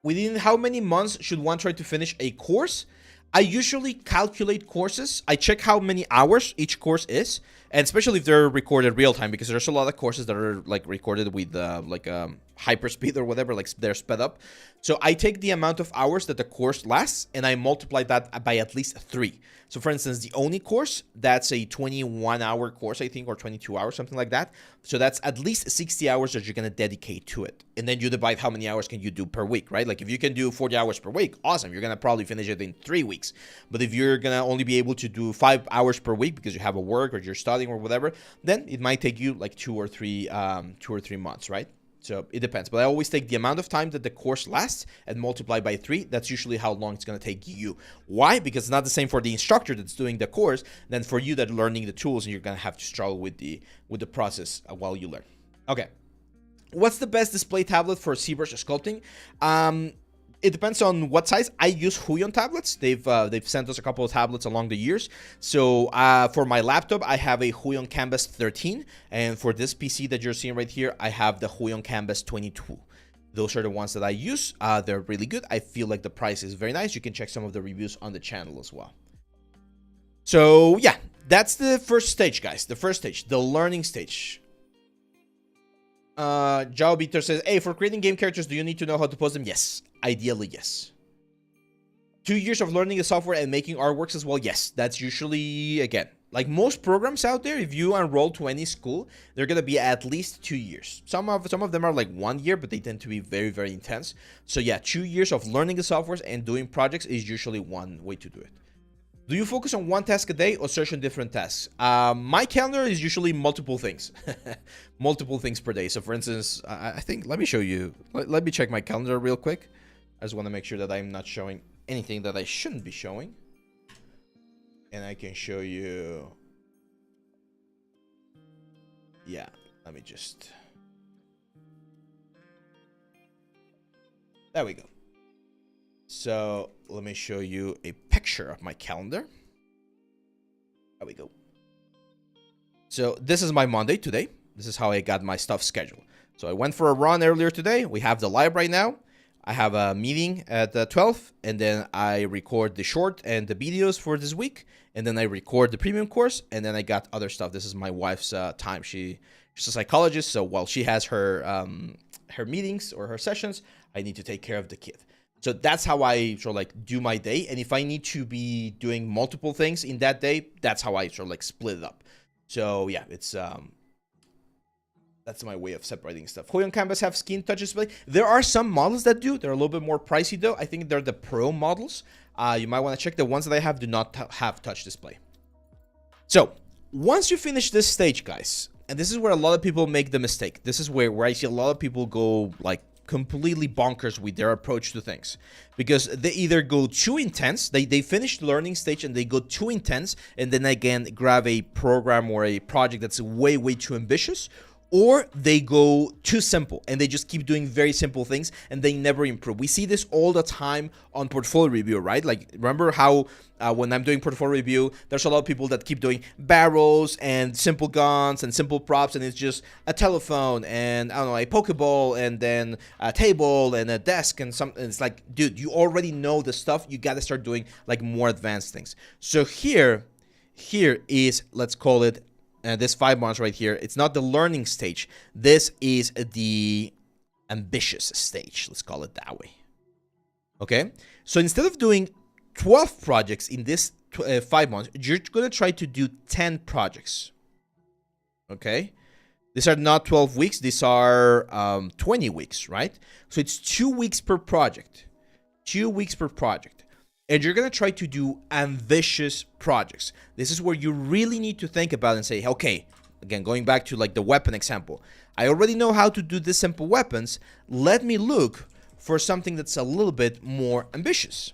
Within how many months should one try to finish a course? I usually calculate courses. I check how many hours each course is, and especially if they're recorded real time, because there's a lot of courses that are like recorded with hyperspeed or whatever, like they're sped up. So I take the amount of hours that the course lasts and I multiply that by at least 3. So for instance, the Oni course, that's a 21-hour course, I think, or 22 hours, something like that. So that's at least 60 hours that you're going to dedicate to it. And then you divide how many hours can you do per week, right? Like if you can do 40 hours per week, awesome. You're going to probably finish it in 3 weeks. But if you're going to only be able to do 5 hours per week because you have a work or you're studying or whatever, then it might take you like 2 or 3 months, right? So it depends, but I always take the amount of time that the course lasts and multiply by 3. That's usually how long it's going to take you. Why? Because it's not the same for the instructor that's doing the course than for you that are learning the tools, and you're going to have to struggle with the process while you learn. Okay. What's the best display tablet for ZBrush sculpting? It depends on what size. I use Huion tablets. They've sent us a couple of tablets along the years. So for my laptop, I have a Huion Canvas 13, and for this PC that you're seeing right here, I have the Huion Canvas 22. Those are the ones that I use. They're really good. I feel like the price is very nice. You can check some of the reviews on the channel as well. So yeah, that's the first stage, guys. The first stage, the learning stage. Jao Victor says, hey, for creating game characters, do you need to know how to pose them? Yes. Ideally, yes. 2 years of learning the software and making artworks as well? Yes. That's usually, again, like most programs out there, if you enroll to any school, they're going to be at least 2 years. Some of them are like 1 year, but they tend to be very, very intense. So yeah, 2 years of learning the software and doing projects is usually one way to do it. Do you focus on one task a day or search on different tasks? My calendar is usually multiple things. Multiple things per day. So for instance, I think, let me show you. Let me check my calendar real quick. I just want to make sure that I'm not showing anything that I shouldn't be showing. And I can show you. Yeah, let me just. There we go. So let me show you a picture of my calendar. There we go. So this is my Monday today. This is how I got my stuff scheduled. So I went for a run earlier today. We have the live right now. I have a meeting at 12, and then I record the short and the videos for this week, and then I record the premium course, and then I got other stuff. This is my wife's time. She's a psychologist, so while she has her meetings or her sessions, I need to take care of the kid. So that's how I sort of like do my day. And if I need to be doing multiple things in that day, that's how I sort of like split it up. So yeah, it's That's my way of separating stuff. Hoyon canvas have skin touch display. There are some models that do. They're a little bit more pricey though. I think they're the pro models. You might want to check. The ones that I have do not have touch display. So once you finish this stage, guys, and this is where a lot of people make the mistake. This is where I see a lot of people go like completely bonkers with their approach to things, because they either go too intense, they finish the learning stage and they go too intense, and then again grab a program or a project that's way too ambitious, or they go too simple and they just keep doing very simple things and they never improve. We see this all the time on portfolio review, right? Like, remember how when I'm doing portfolio review, there's a lot of people that keep doing barrels and simple guns and simple props, and it's just a telephone and, I don't know, a Pokeball and then a table and a desk and something. It's like, dude, you already know the stuff. You got to start doing like more advanced things. So here is, let's call it, this 5 months right here, it's not the learning stage. This is the ambitious stage. Let's call it that way. Okay? So instead of doing 12 projects in this 5 months, you're going to try to do 10 projects. Okay? These are not 12 weeks. These are 20 weeks, right? So it's 2 weeks per project. 2 weeks per project. And you're going to try to do ambitious projects. This is where you really need to think about and say, okay, again, going back to like the weapon example, I already know how to do these simple weapons. Let me look for something that's a little bit more ambitious.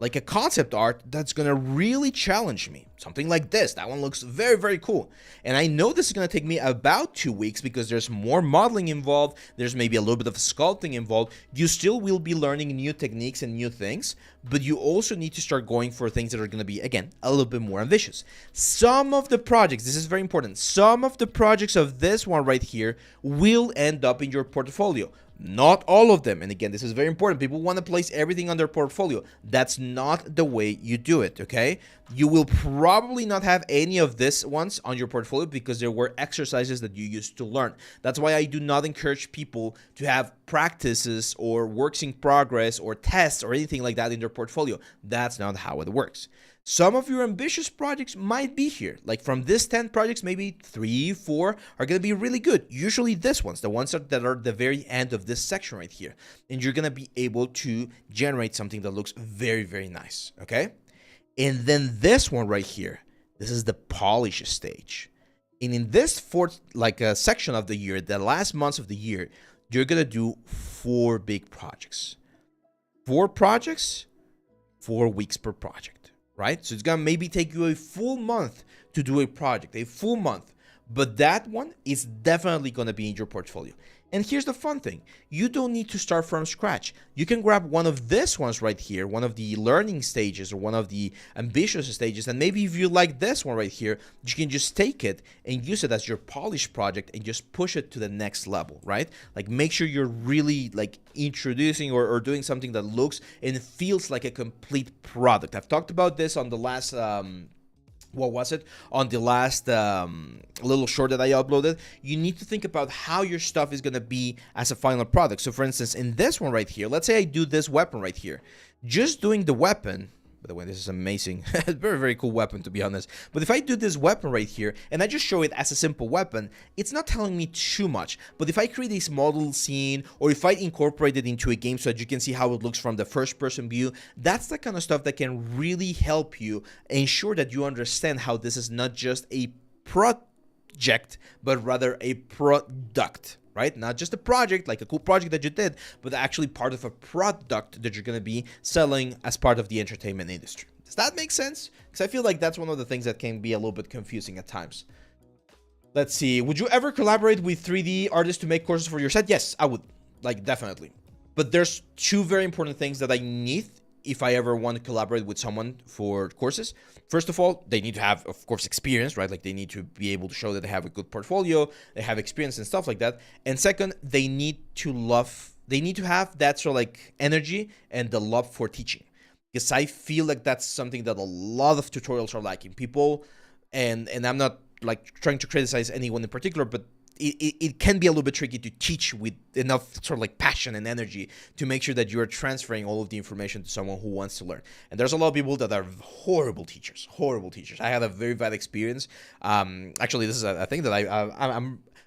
Like a concept art that's going to really challenge me. Something like this. That one looks very cool. And I know this is going to take me about 2 weeks because there's more modeling involved. There's maybe a little bit of sculpting involved. You still will be learning new techniques and new things, but you also need to start going for things that are going to be, again, a little bit more ambitious. Some of the projects, this is very important, some of the projects of this one right here will end up in your portfolio. Not all of them. And again, this is very important. People want to place everything on their portfolio. That's not the way you do it, okay? You will probably not have any of this ones on your portfolio because there were exercises that you used to learn. That's why I do not encourage people to have practices or works in progress or tests or anything like that in their portfolio. That's not how it works. Some of your ambitious projects might be here. Like from this 10 projects, maybe 3, 4 are going to be really good. Usually this ones, the ones that are the very end of this section right here. And you're going to be able to generate something that looks very nice, okay? And then this one right here, this is the polish stage. And in this fourth section of the year, the last months of the year, you're going to do 4 big projects. 4 projects, 4 weeks per project. Right? So it's going to maybe take you a full month to do a project, a full month. But that one is definitely going to be in your portfolio. And here's the fun thing. You don't need to start from scratch. You can grab one of these ones right here, one of the learning stages or one of the ambitious stages. And maybe if you like this one right here, you can just take it and use it as your polish project and just push it to the next level, right? Like make sure you're really like introducing or doing something that looks and feels like a complete product. I've talked about this on the last... on the last little short that I uploaded. You need to think about how your stuff is going to be as a final product. So for instance, in this one right here, let's say I do this weapon right here. Just doing the weapon, by the way, this is amazing. Very cool weapon, to be honest. But if I do this weapon right here and I just show it as a simple weapon, it's not telling me too much. But if I create this model scene or if I incorporate it into a game so that you can see how it looks from the first person view, that's the kind of stuff that can really help you ensure that you understand how this is not just a project, but rather a product. Right? Not just a project, like a cool project that you did, but actually part of a product that you're going to be selling as part of the entertainment industry. Does that make sense? Because I feel like that's one of the things that can be a little bit confusing at times. Let's see. Would you ever collaborate with 3D artists to make courses for your set? Yes, I would. Like, definitely. But there's 2 very important things that I need if I ever want to collaborate with someone for courses. First of all, they need to have, of course, experience, right? Like they need to be able to show that they have a good portfolio, they have experience and stuff like that. And second, they need to have that sort of like energy and the love for teaching. Because I feel like that's something that a lot of tutorials are lacking. People, and I'm not like trying to criticize anyone in particular, but it can be a little bit tricky to teach with enough sort of like passion and energy to make sure that you're transferring all of the information to someone who wants to learn. And there's a lot of people that are horrible teachers. I had a very bad experience. Actually, this is a thing that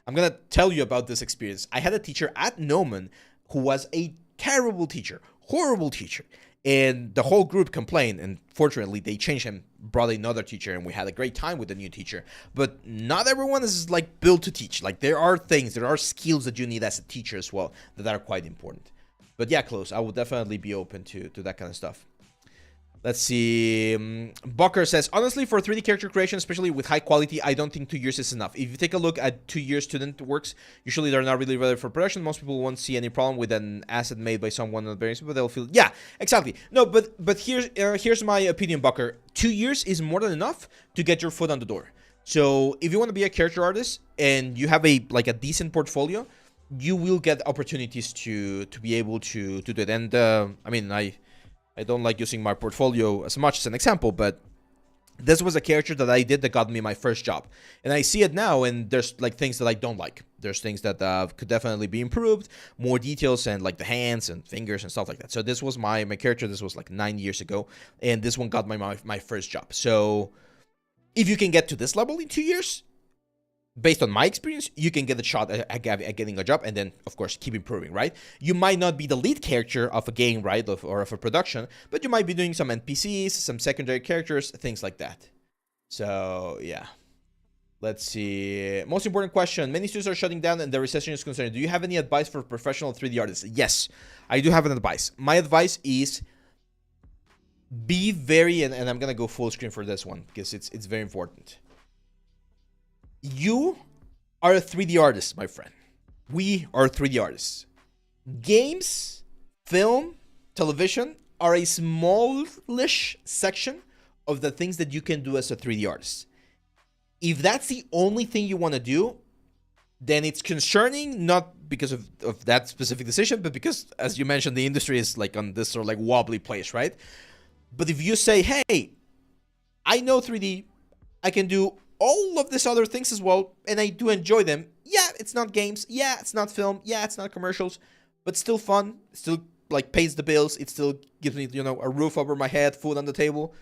I'm gonna tell you about this experience. I had a teacher at Noman who was a terrible teacher, horrible teacher, and the whole group complained. And fortunately, they changed him, brought another teacher, and we had a great time with the new teacher. But not everyone is like built to teach. Like there are skills that you need as a teacher as well that are quite important. But yeah, close. I would definitely be open to that kind of stuff. Let's see. Bucker says, honestly, for 3D character creation, especially with high quality, I don't think 2 years is enough. If you take a look at 2-year student works, usually they're not really ready for production. Most people won't see any problem with an asset made by someone on various, but they'll feel, yeah, exactly. No, but here's my opinion, Bucker. 2 years is more than enough to get your foot on the door. So if you want to be a character artist and you have a decent portfolio, you will get opportunities to be able to do it. And I mean, I don't like using my portfolio as much as an example, but this was a character that I did that got me my first job. And I see it now, and there's like things that I don't like. There's things that could definitely be improved, more details, and like the hands and fingers and stuff like that. So this was my character. This was like 9 years ago, and this one got my first job. So if you can get to this level in 2 years, based on my experience, you can get a shot at getting a job, and then, of course, keep improving, right? You might not be the lead character of a game, right, or of a production, but you might be doing some NPCs, some secondary characters, things like that. So, yeah. Let's see. Most important question. Many studios are shutting down and the recession is concerned. Do you have any advice for professional 3D artists? Yes, I do have an advice. My advice is be very, and I'm going to go full screen for this one because it's very important. You are a 3D artist, my friend. We are 3D artists. Games, film, television are a smallish section of the things that you can do as a 3D artist. If that's the only thing you want to do, then it's concerning, not because of that specific decision, but because, as you mentioned, the industry is like on this sort of like wobbly place, right? But if you say, hey, I know 3D, I can do all of these other things as well, and I do enjoy them. Yeah, it's not games. Yeah, it's not film. Yeah, it's not commercials, but still fun. Still like pays the bills. It still gives me, a roof over my head, food on the table.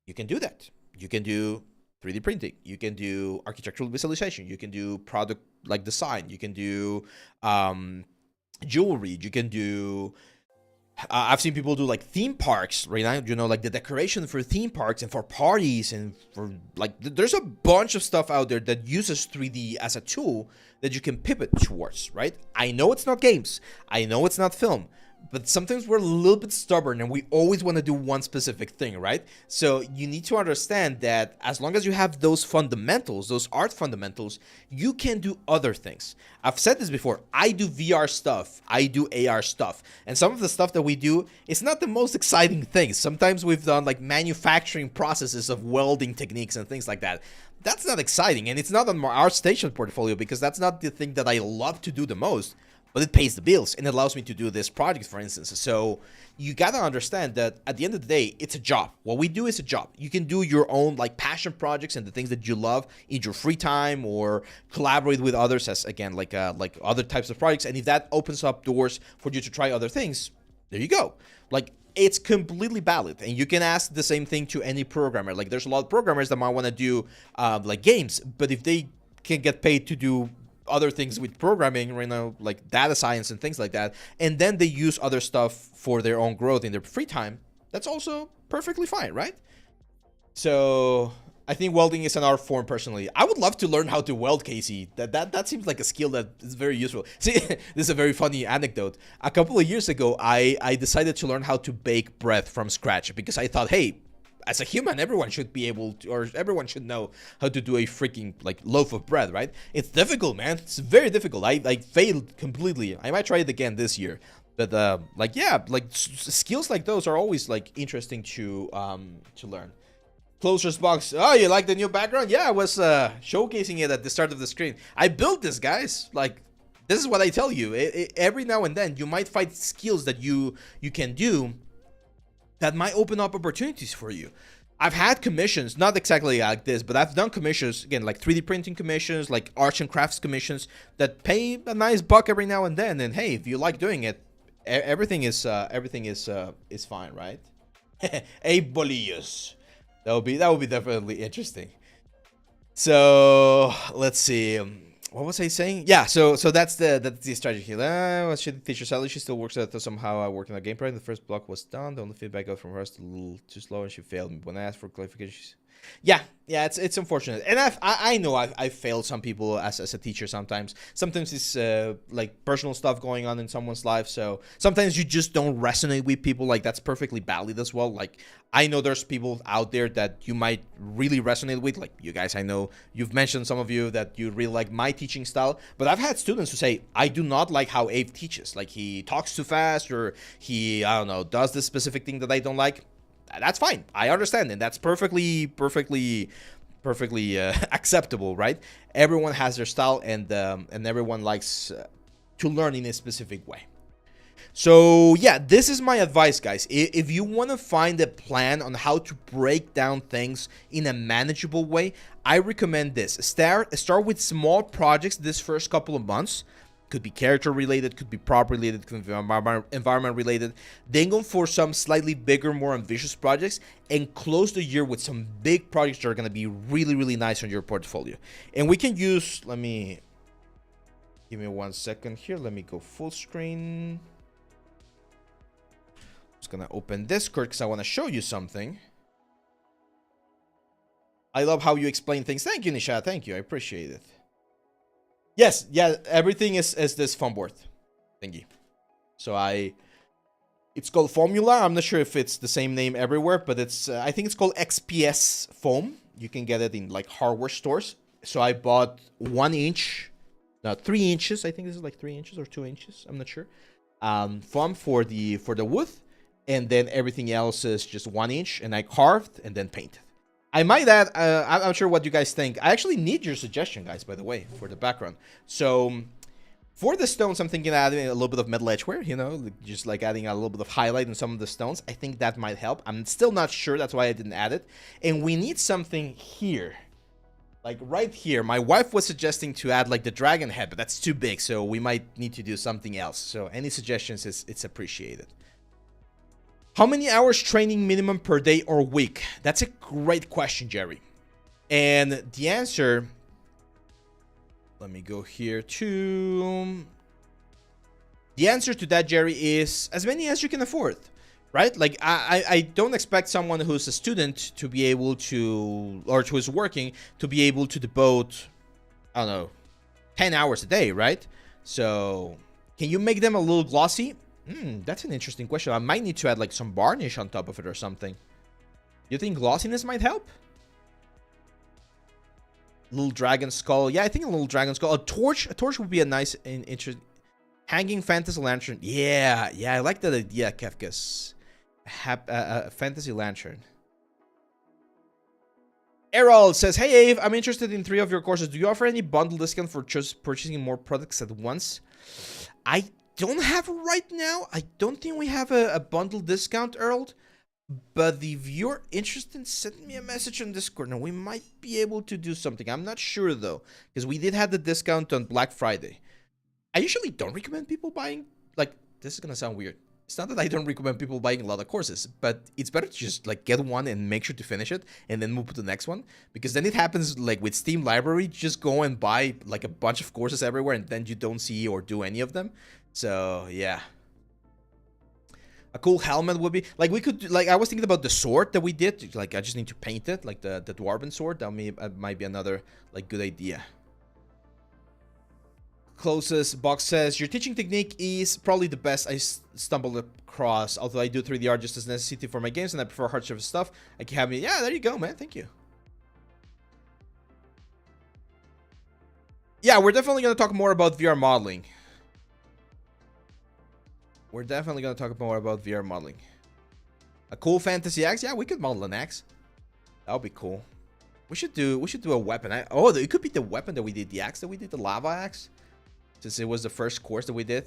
You can do that. You can do 3D printing. You can do architectural visualization. You can do product like design. You can do jewelry. You can do I've seen people do like theme parks right now, like the decoration for theme parks and for parties and for like, there's a bunch of stuff out there that uses 3D as a tool that you can pivot towards, right? I know it's not games. I know it's not film, but sometimes we're a little bit stubborn and we always want to do one specific thing, right? So you need to understand that as long as you have those fundamentals, those art fundamentals, you can do other things. I've said this before. I do VR stuff. I do AR stuff. And some of the stuff that we do is not the most exciting things. Sometimes we've done like manufacturing processes of welding techniques and things like that. That's not exciting. And it's not on our station portfolio because that's not the thing that I love to do the most. But it pays the bills and it allows me to do this project, for instance. So you gotta understand that at the end of the day, it's a job. What we do is a job. You can do your own like passion projects and the things that you love in your free time, or collaborate with others as, again, like other types of projects. And if that opens up doors for you to try other things, there you go. Like, it's completely valid. And you can ask the same thing to any programmer. Like, there's a lot of programmers that might want to do like games, but if they can get paid to do other things with programming right now, like data science and things like that, and then they use other stuff for their own growth in their free time, that's also perfectly fine, right? So I think welding is an art form. Personally, I would love to learn how to weld, Casey. That seems like a skill that is very useful. See, this is a very funny anecdote. A couple of years ago, I decided to learn how to bake bread from scratch because I thought, hey, as a human, everyone should be able to, or everyone should know how to do a freaking like loaf of bread, right? It's difficult, man. It's very difficult. I failed completely. I might try it again this year. But like, yeah, like skills like those are always like interesting to learn. Closers box. Oh, you like the new background? Yeah, I was showcasing it at the start of the screen. I built this, guys. Like, this is what I tell you. Every now and then, you might find skills that you can do that might open up opportunities for you. I've had commissions, not exactly like this, but I've done commissions, again, like 3D printing commissions, like arts and crafts commissions that pay a nice buck every now and then. And hey, if you like doing it, everything is fine, right? Hey, bolillos. That would be definitely interesting. So let's see. What was I saying? Yeah, so that's the strategy. What should the teacher Sally? She still works at somehow. I worked on a game project. The first block was done. The only feedback I got from her is a little too slow, and she failed me when I asked for clarification. Yeah, it's unfortunate, and I know I failed some people as a teacher sometimes. Sometimes it's like personal stuff going on in someone's life, so sometimes you just don't resonate with people. Like that's perfectly valid as well. Like I know there's people out there that you might really resonate with, like you guys. I know you've mentioned some of you that you really like my teaching style, but I've had students who say I do not like how Abe teaches. Like he talks too fast, or he I don't know does this specific thing that I don't like. That's fine. I understand, and that's perfectly acceptable, right? Everyone has their style, and everyone likes to learn in a specific way. So yeah, this is my advice, guys. If you want to find a plan on how to break down things in a manageable way, I recommend this. Start with small projects this first couple of months. Could be character related, could be prop related, could be environment related. Then go for some slightly bigger, more ambitious projects, and close the year with some big projects that are going to be really, really nice on your portfolio. And we can use, give me 1 second here. Let me go full screen. I'm just going to open Discord because I want to show you something. I love how you explain things. Thank you, Nisha. Thank you. I appreciate it. Yes, yeah, everything is this foam board thingy. So it's called Formula. I'm not sure if it's the same name everywhere, but it's I think it's called XPS foam. You can get it in like hardware stores. So I bought 1 inch, no 3 inches. I think this is like 3 inches or 2 inches. I'm not sure. Foam for the wood, and then everything else is just 1 inch, and I carved and then painted. I might add, I'm not sure what you guys think. I actually need your suggestion, guys, by the way, for the background. So, for the stones, I'm thinking of adding a little bit of metal edgeware, you know, just like adding a little bit of highlight in some of the stones. I think that might help. I'm still not sure, that's why I didn't add it. And we need something here. Like right here. My wife was suggesting to add like the dragon head, but that's too big, so we might need to do something else. So, any suggestions, it's appreciated. How many hours training minimum per day or week? That's a great question, Jerry. And the answer, let me go here to... The answer to that, Jerry, is as many as you can afford, right? Like, I don't expect someone who's a student to be able to, or who is working, to be able to devote, I don't know, 10 hours a day, right? So, can you make them a little glossy? That's an interesting question. I might need to add like some varnish on top of it or something. You think glossiness might help? Little dragon skull. Yeah, I think a little dragon skull. A torch would be a nice and interesting. Hanging fantasy lantern. Yeah, I like that idea, Kefkas. Fantasy lantern. Errol says, hey Ave, I'm interested in 3 of your courses. Do you offer any bundle discount for just purchasing more products at once? I don't have it right now. I don't think we have a bundle discount, Earl. But if you're interested, send me a message on Discord. Now, we might be able to do something. I'm not sure, though. Because we did have the discount on Black Friday. I usually don't recommend people buying... Like, this is going to sound weird. It's not that I don't recommend people buying a lot of courses. But it's better to just, like, get one and make sure to finish it. And then move to the next one. Because then it happens, like, with Steam Library. Just go and buy, like, a bunch of courses everywhere. And then you don't see or do any of them. So, yeah. A cool helmet would be... Like, we could... Like, I was thinking about the sword that we did. Like, I just need to paint it. Like, the Dwarven sword. That might be another, like, good idea. Closest box says, your teaching technique is probably the best I stumbled across. Although I do 3D art just as necessity for my games, and I prefer hard surface stuff. I can have me... Yeah, there you go, man. Thank you. Yeah, we're definitely going to talk more about VR modeling. We're definitely going to talk more about VR modeling. A cool fantasy axe? Yeah, we could model an axe. That would be cool. We should do a weapon. It could be the weapon that we did. The axe that we did. The lava axe. Since it was the first course that we did.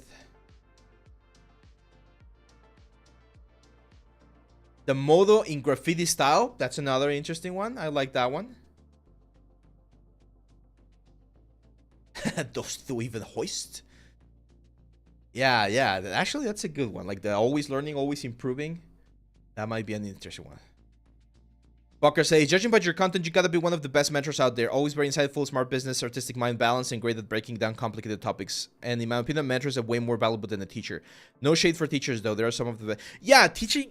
The modo in graffiti style. That's another interesting one. I like that one. Those two even hoist. Yeah. Actually, that's a good one. Like the always learning, always improving. That might be an interesting one. Bucker says, judging by your content, you gotta be one of the best mentors out there. Always very insightful, smart business, artistic mind balance, and great at breaking down complicated topics. And in my opinion, mentors are way more valuable than a teacher. No shade for teachers, though. There are some of the... Yeah, teaching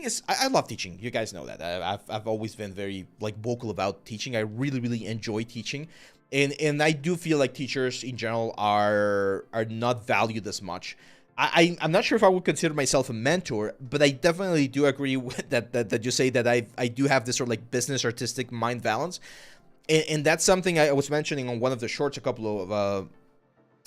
is... I love teaching. You guys know that. I've always been very, like, vocal about teaching. I really, really enjoy teaching. And I do feel like teachers, in general, are not valued as much. I'm not sure if I would consider myself a mentor, but I definitely do agree with that you say that I do have this sort of like business artistic mind balance, and that's something I was mentioning on one of the shorts a couple of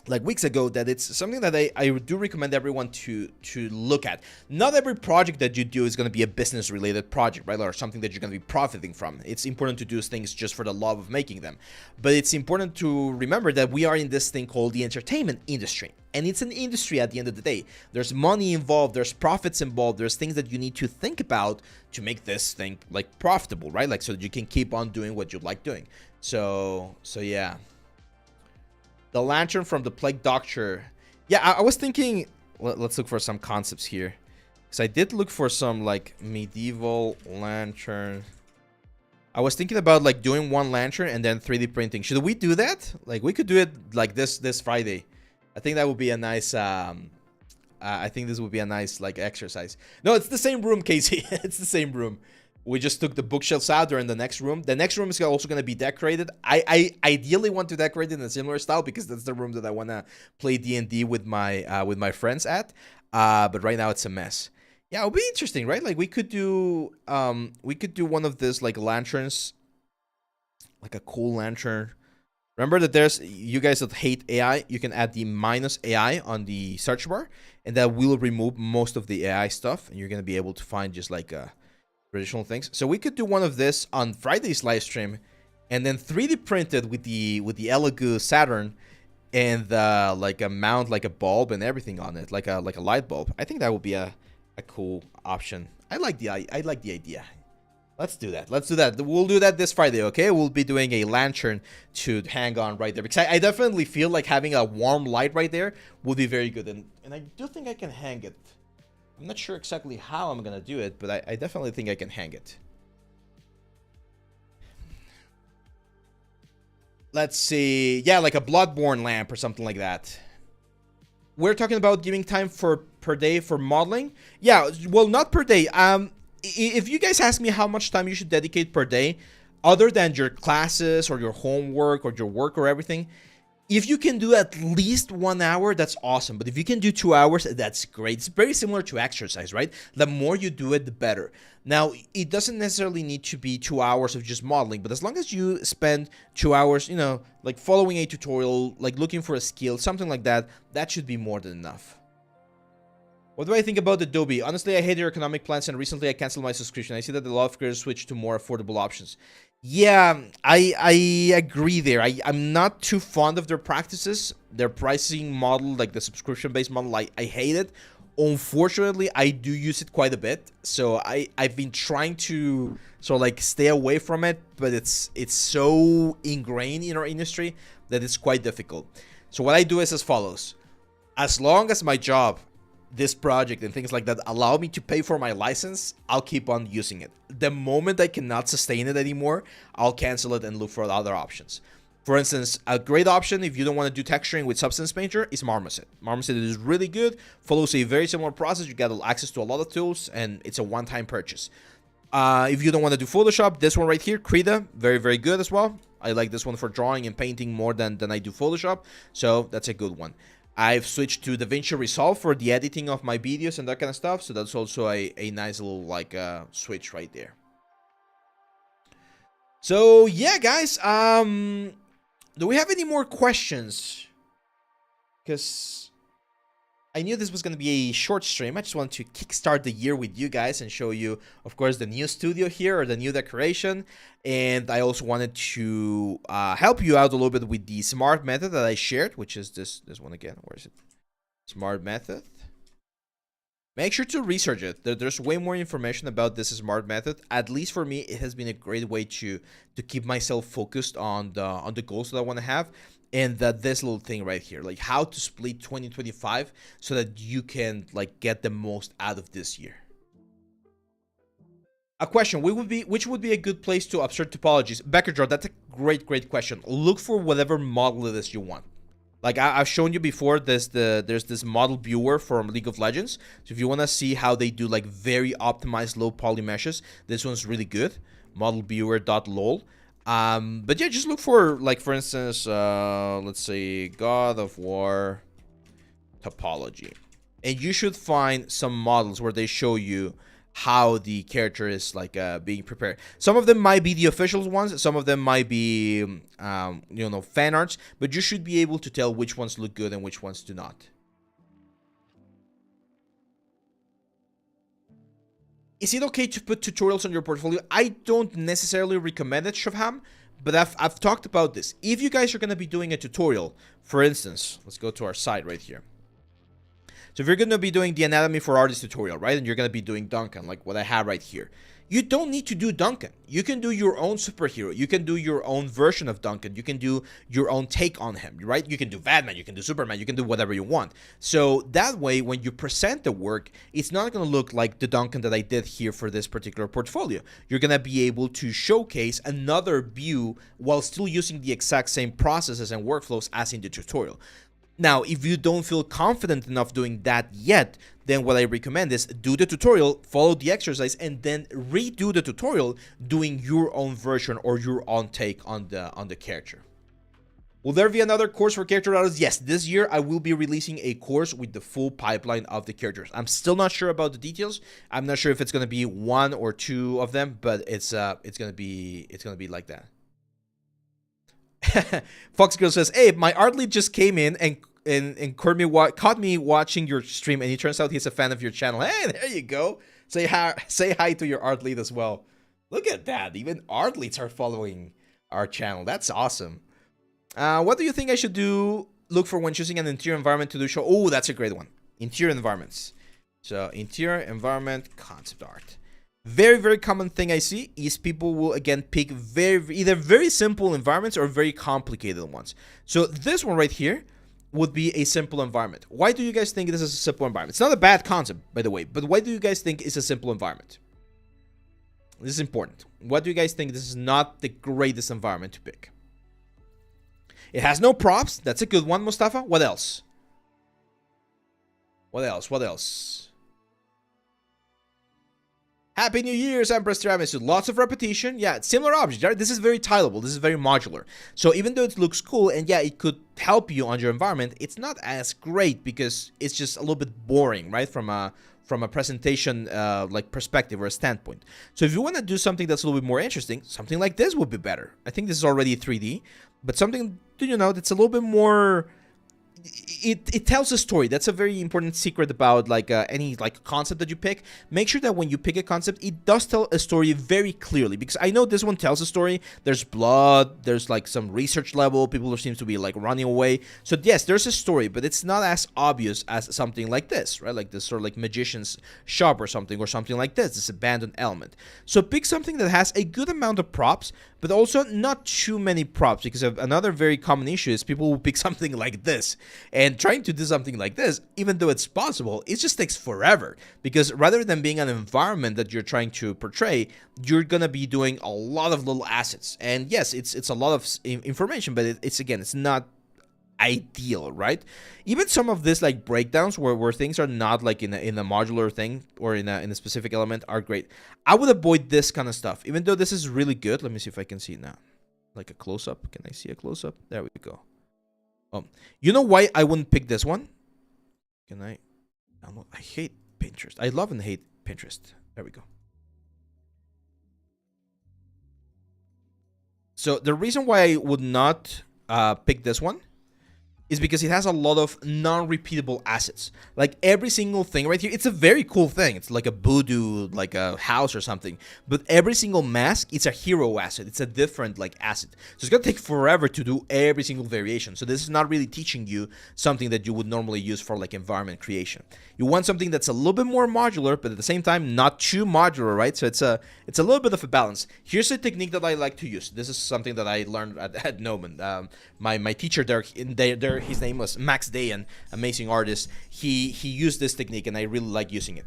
like weeks ago, that it's something that I do recommend everyone to look at. Not every project that you do is going to be a business related project, right, or something that you're going to be profiting from. It's important to do things just for the love of making them, but it's important to remember that we are in this thing called the entertainment industry, and it's an industry at the end of the day. There's money involved, there's profits involved, there's things that you need to think about to make this thing like profitable, right, like so that you can keep on doing what you like doing. So yeah. The lantern from the Plague Doctor. Yeah, I was thinking... Let's look for some concepts here. Because I did look for some, like, medieval lantern. I was thinking about, like, doing one lantern and then 3D printing. Should we do that? Like, we could do it, like, this Friday. I think that would be a nice... I think this would be a nice, like, exercise. No, it's the same room, Casey. It's the same room. We just took the bookshelves out. They're in the next room. The next room is also going to be decorated. I ideally want to decorate it in a similar style because that's the room that I want to play D&D with my friends at. But right now it's a mess. Yeah, it'll be interesting, right? Like we could do one of this like lanterns, like a cool lantern. Remember that there's, you guys that hate AI, you can add the -AI on the search bar, and that will remove most of the AI stuff, and you're going to be able to find just like traditional things. So we could do one of this on Friday's live stream, and then 3D printed with the Elegoo Saturn, and like a mount, like a bulb and everything on it, like a light bulb. I think that would be a cool option. I like the idea. Let's do that. We'll do that this Friday, okay? We'll be doing a lantern to hang on right there, because I definitely feel like having a warm light right there would be very good, and I do think I can hang it. I'm not sure exactly how I'm going to do it, but I definitely think I can hang it. Let's see. Yeah, like a Bloodborne lamp or something like that. We're talking about giving time per day for modeling. Yeah, well, not per day. If you guys ask me how much time you should dedicate per day, other than your classes or your homework or your work or everything, if you can do at least 1 hour, that's awesome. But if you can do 2 hours, that's great. It's very similar to exercise, right? The more you do it, the better. Now, it doesn't necessarily need to be 2 hours of just modeling, but as long as you spend 2 hours, you know, like following a tutorial, like looking for a skill, something like that, that should be more than enough. What do I think about Adobe? Honestly, I hate their economic plans, and recently I canceled my subscription. I see that a lot of creators switch to more affordable options. Yeah, I agree there. I'm not too fond of their practices. Their pricing model, like the subscription-based model, I hate it. Unfortunately, I do use it quite a bit. So I've been trying to sort of like stay away from it, but it's so ingrained in our industry that it's quite difficult. So what I do is as follows. As long as my job, this project and things like that allow me to pay for my license, I'll keep on using it. The moment I cannot sustain it anymore, I'll cancel it and look for other options. For instance, a great option if you don't want to do texturing with Substance Painter is Marmoset. Marmoset is really good, follows a very similar process. You get access to a lot of tools, and it's a one-time purchase. If you don't want to do Photoshop, this one right here, Krita, very, very good as well. I like this one for drawing and painting more than I do Photoshop, so that's a good one. I've switched to DaVinci Resolve for the editing of my videos and that kind of stuff. So that's also a nice little like switch right there. So yeah, guys. Do we have any more questions? Because I knew this was going to be a short stream. I just want to kickstart the year with you guys and show you, of course, the new studio here, or the new decoration. And I also wanted to help you out a little bit with the smart method that I shared, which is this one again. Where is it? Smart method. Make sure to research it. There's way more information about this smart method. At least for me, it has been a great way to keep myself focused on the goals that I want to have. And this little thing right here, like how to split 2025 so that you can like get the most out of this year. A question: which would be a good place to observe topologies? Becker draw. That's a great question. Look for whatever model it is you want. Like I've shown you before, there's this model viewer from League of Legends. So if you want to see how they do like very optimized low poly meshes, this one's really good. Modelviewer.lol. But yeah, just look for, like, for instance, let's say God of War topology, and you should find some models where they show you how the character is like being prepared. Some of them might be the official ones, some of them might be fan arts, but you should be able to tell which ones look good and which ones do not. Is it okay to put tutorials on your portfolio? I don't necessarily recommend it, Shavham, but I've talked about this. If you guys are going to be doing a tutorial, for instance, let's go to our site right here. So if you're going to be doing the Anatomy for Artists tutorial, right, and you're going to be doing Duncan, like what I have right here, you don't need to do Duncan. You can do your own superhero. You can do your own version of Duncan. You can do your own take on him, right? You can do Batman, you can do Superman, you can do whatever you want. So that way, when you present the work, it's not going to look like the Duncan that I did here for this particular portfolio. You're going to be able to showcase another view while still using the exact same processes and workflows as in the tutorial. Now, if you don't feel confident enough doing that yet, then what I recommend is do the tutorial, follow the exercise, and then redo the tutorial doing your own version or your own take on the character. Will there be another course for character artists? Yes, this year I will be releasing a course with the full pipeline of the characters. I'm still not sure about the details. I'm not sure if it's going to be one or two of them, but it's going to be like that. Fox Girl says, "Hey, my art lead just came in and caught me watching your stream, and it turns out he's a fan of your channel." Hey, there you go. Say hi to your art lead as well. Look at that. Even art leads are following our channel. That's awesome. What do you think I should look for when choosing an interior environment to do show? Oh, that's a great one. Interior environments. So interior environment concept art. Very common thing I see is people will again pick either very simple environments or very complicated ones. So this one right here would be a simple environment. Why do you guys think this is a simple environment? It's not a bad concept, by the way, but why do you guys think it's a simple environment? This is important. What do you guys think this is not the greatest environment to pick? It has no props. That's a good one, Mustafa. What else? What else? Happy New Year's, Empress Tiramisu. Lots of repetition. Yeah, similar objects, right? This is very tileable. This is very modular. So even though it looks cool, and yeah, it could help you on your environment, it's not as great because it's just a little bit boring, right? From a presentation like perspective or a standpoint. So if you want to do something that's a little bit more interesting, something like this would be better. I think this is already 3D, but something, that's a little bit more... It tells a story. That's a very important secret about like any like concept that you pick. Make sure that when you pick a concept, it does tell a story very clearly, because I know this one tells a story. There's blood, there's like some research level, people seem to be like running away. So yes, there's a story, but it's not as obvious as something like this, right? Like this sort of like magician's shop or something like this abandoned element. So pick something that has a good amount of props, but also not too many props, because another very common issue is people will pick something like this. And trying to do something like this, even though it's possible, it just takes forever, because rather than being an environment that you're trying to portray, you're gonna be doing a lot of little assets. And yes, it's a lot of information, but it's not ideal, right? Even some of this like breakdowns where things are not like in a modular thing or in a specific element are great. I would avoid this kind of stuff, even though this is really good. Let me see if I can see it now, like a close-up. Can I see a close-up? There we go. You know why I wouldn't pick this one? Can I download? I hate Pinterest. I love and hate Pinterest. There we go. So the reason why I would not pick this one is because it has a lot of non-repeatable assets. Like every single thing right here, it's a very cool thing. It's like a voodoo, like a house or something. But every single mask, it's a hero asset. It's a different like asset. So it's gonna take forever to do every single variation. So this is not really teaching you something that you would normally use for like environment creation. You want something that's a little bit more modular, but at the same time not too modular, right? So it's a little bit of a balance. Here's a technique that I like to use. This is something that I learned at Noman. My teacher there, his name was Max Dayan, amazing artist. He used this technique, and I really like using it.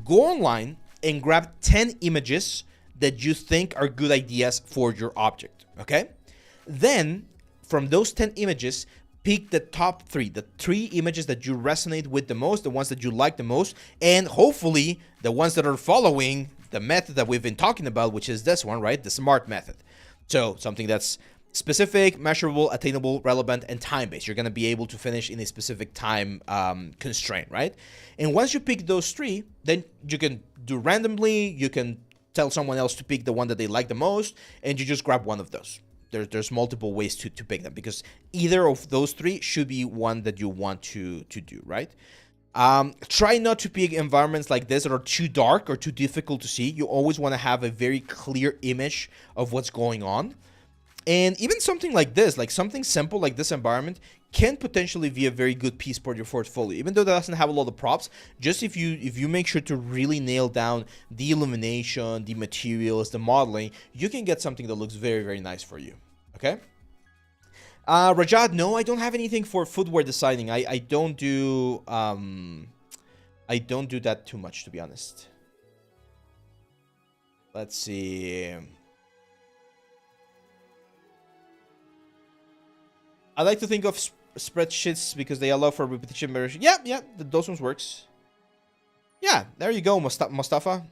Go online and grab 10 images that you think are good ideas for your object, okay? Then, from those 10 images, pick the top 3, the 3 images that you resonate with the most, the ones that you like the most, and hopefully the ones that are following the method that we've been talking about, which is this one, right? The SMART method. So something that's specific, measurable, attainable, relevant, and time-based. You're going to be able to finish in a specific time constraint, right? And once you pick those 3, then you can do randomly, you can tell someone else to pick the one that they like the most, and you just grab one of those. There's multiple ways to pick them, because either of those 3 should be one that you want to do, right? Try not to pick environments like this that are too dark or too difficult to see. You always want to have a very clear image of what's going on. And even something like this, like something simple like this environment, can potentially be a very good piece for your portfolio. Even though that doesn't have a lot of props, just if you make sure to really nail down the illumination, the materials, the modeling, you can get something that looks very, very nice for you. Okay? Rajad, no, I don't have anything for footwear designing. I don't do that too much, to be honest. Let's see. I like to think of spreadsheets because they allow for repetition measures. Yeah, those ones works. Yeah, there you go, Mustafa.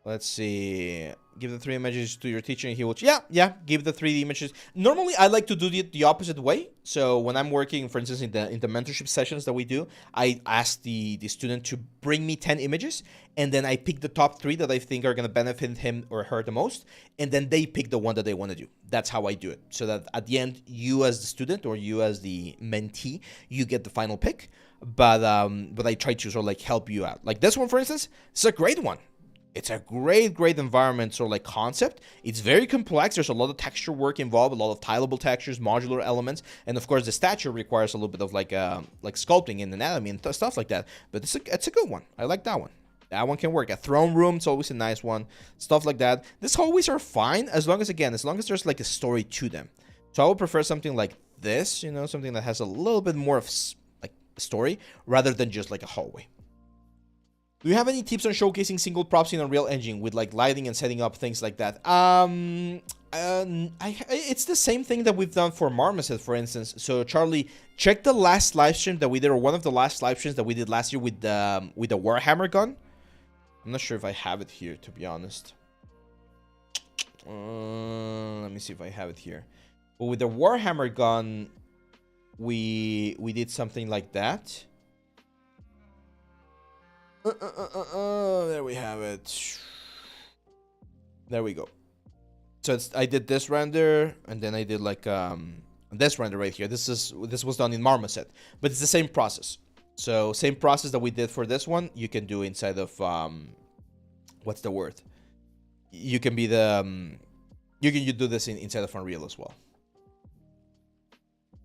Let's see. Give the 3 images to your teacher and he will... Yeah, give the 3 images. Normally, I like to do the opposite way. So when I'm working, for instance, in the mentorship sessions that we do, I ask the student to bring me 10 images, and then I pick the top 3 that I think are going to benefit him or her the most, and then they pick the one that they want to do. That's how I do it. So that at the end, you as the student or you as the mentee, you get the final pick. But I try to sort of like help you out. Like this one, for instance, it's a great one. It's a great environment, sort of like concept. It's very complex. There's a lot of texture work involved, a lot of tileable textures, modular elements, and of course the stature requires a little bit of like sculpting and anatomy and stuff like that. But it's a good one. I like that one. That one can work. A throne room, it's always a nice one. Stuff like that. These hallways are fine as long as there's like a story to them. So I would prefer something like this, you know, something that has a little bit more of like a story rather than just like a hallway. Do you have any tips on showcasing single props in Unreal Engine with like lighting and setting up things like that? It's the same thing that we've done for Marmoset, for instance. So Charlie, check the last live stream that we did, or one of the last live streams that we did last year with the Warhammer gun. I'm not sure if I have it here, to be honest. Let me see if I have it here. But with the Warhammer gun, we did something like that. There we have it. There we go. So I did this render, and then I did like this render right here. This was done in Marmoset, but it's the same process. So same process that we did for this one, you can do inside of what's the word? You can be the you do this inside of Unreal as well.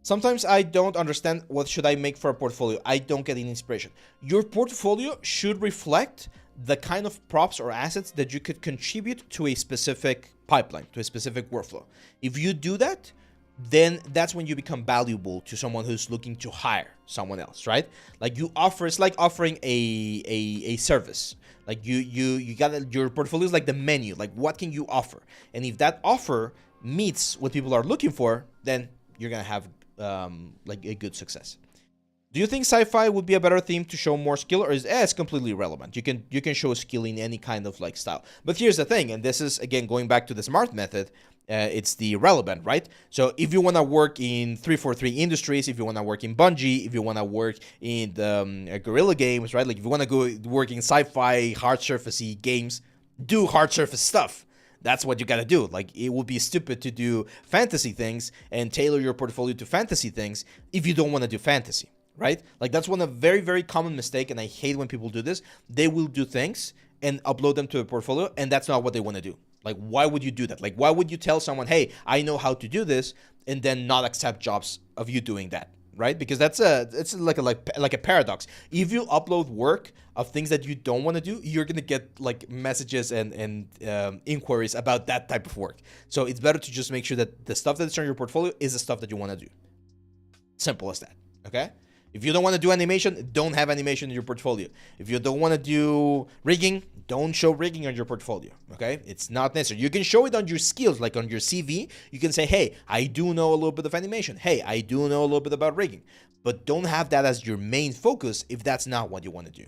Sometimes I don't understand what should I make for a portfolio. I don't get any inspiration. Your portfolio should reflect the kind of props or assets that you could contribute to a specific pipeline, to a specific workflow. If you do that, then that's when you become valuable to someone who's looking to hire someone else, right? Like you offer, it's like offering a service. Like you got your portfolio is like the menu. Like what can you offer? And if that offer meets what people are looking for, then you're gonna have like a good success. Do you think sci-fi would be a better theme to show more skill, or is it's completely irrelevant? You can show skill in any kind of like style. But here's the thing, and this is again going back to the SMART method. It's the relevant, right? So if you want to work in 343 Industries, if you want to work in Bungie, if you want to work in the Guerrilla Games, right? Like if you want to go work in sci-fi hard surfacey games, do hard surface stuff. That's what you gotta do. Like, it would be stupid to do fantasy things and tailor your portfolio to fantasy things if you don't want to do fantasy, right? Like, that's one of very, very common mistake, and I hate when people do this. They will do things and upload them to a portfolio, and that's not what they want to do. Like, why would you do that? Like, why would you tell someone, hey, I know how to do this, and then not accept jobs of you doing that, right? Because it's like a paradox. If you upload work of things that you don't want to do, you're gonna get like messages and inquiries about that type of work. So it's better to just make sure that the stuff that's on your portfolio is the stuff that you want to do. Simple as that. Okay. If you don't want to do animation, don't have animation in your portfolio. If you don't want to do rigging, don't show rigging on your portfolio, okay? It's not necessary. You can show it on your skills, like on your CV. You can say, hey, I do know a little bit of animation. Hey, I do know a little bit about rigging. But don't have that as your main focus if that's not what you want to do.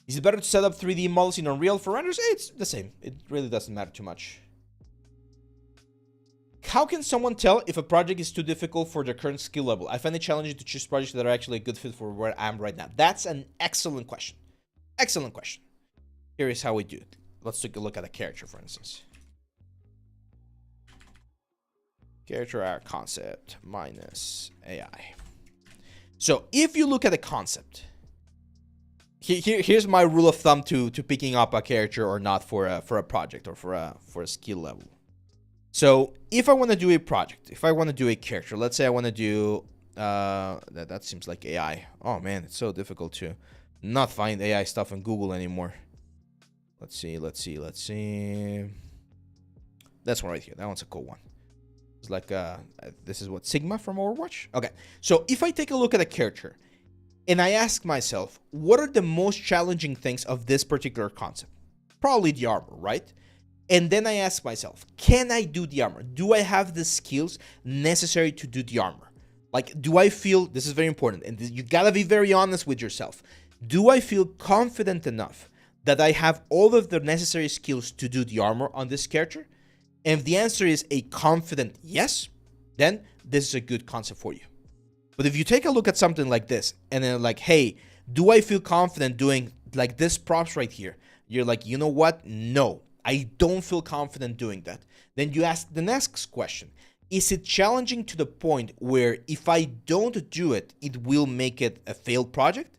Is it better to set up 3D models in Unreal for renders? It's the same. It really doesn't matter too much. How can someone tell if a project is too difficult for their current skill level? I find it challenging to choose projects that are actually a good fit for where I am right now. That's an excellent question. Excellent question. Here is how we do it. Let's take a look at a character, for instance. Character art concept minus AI. So if you look at a concept, here's my rule of thumb to picking up a character or not for a project or for a skill level. So if I want to do a project, if I want to do a character, let's say I want to do that seems like AI. Oh man, it's so difficult to not find AI stuff on Google anymore. Let's see. That's one right here. That one's a cool one. It's like this is what, Sigma from Overwatch? Okay. So if I take a look at a character and I ask myself, what are the most challenging things of this particular concept? Probably the armor, right? And then I ask myself, can I do the armor? Do I have the skills necessary to do the armor? Like, do I feel, this is very important, and you gotta be very honest with yourself. Do I feel confident enough that I have all of the necessary skills to do the armor on this character? And if the answer is a confident yes, then this is a good concept for you. But if you take a look at something like this, and then like, hey, do I feel confident doing like this props right here? You're like, you know what? No. I don't feel confident doing that. Then you ask the next question. Is it challenging to the point where if I don't do it, it will make it a failed project?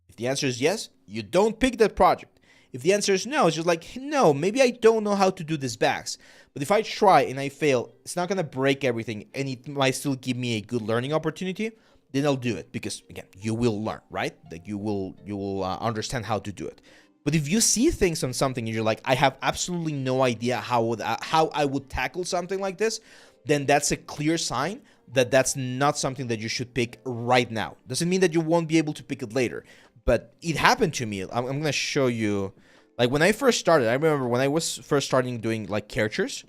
If the answer is yes, you don't pick that project. If the answer is no, it's just like, no, maybe I don't know how to do this backs. But if I try and I fail, it's not going to break everything and it might still give me a good learning opportunity. Then I'll do it because, again, you will learn, right? Like you will understand how to do it. But if you see things on something and you're like, I have absolutely no idea how I would tackle something like this, then that's a clear sign that that's not something that you should pick right now. Doesn't mean that you won't be able to pick it later. But it happened to me. I'm going to show you. Like when I first started, I remember when I was first starting doing like characters,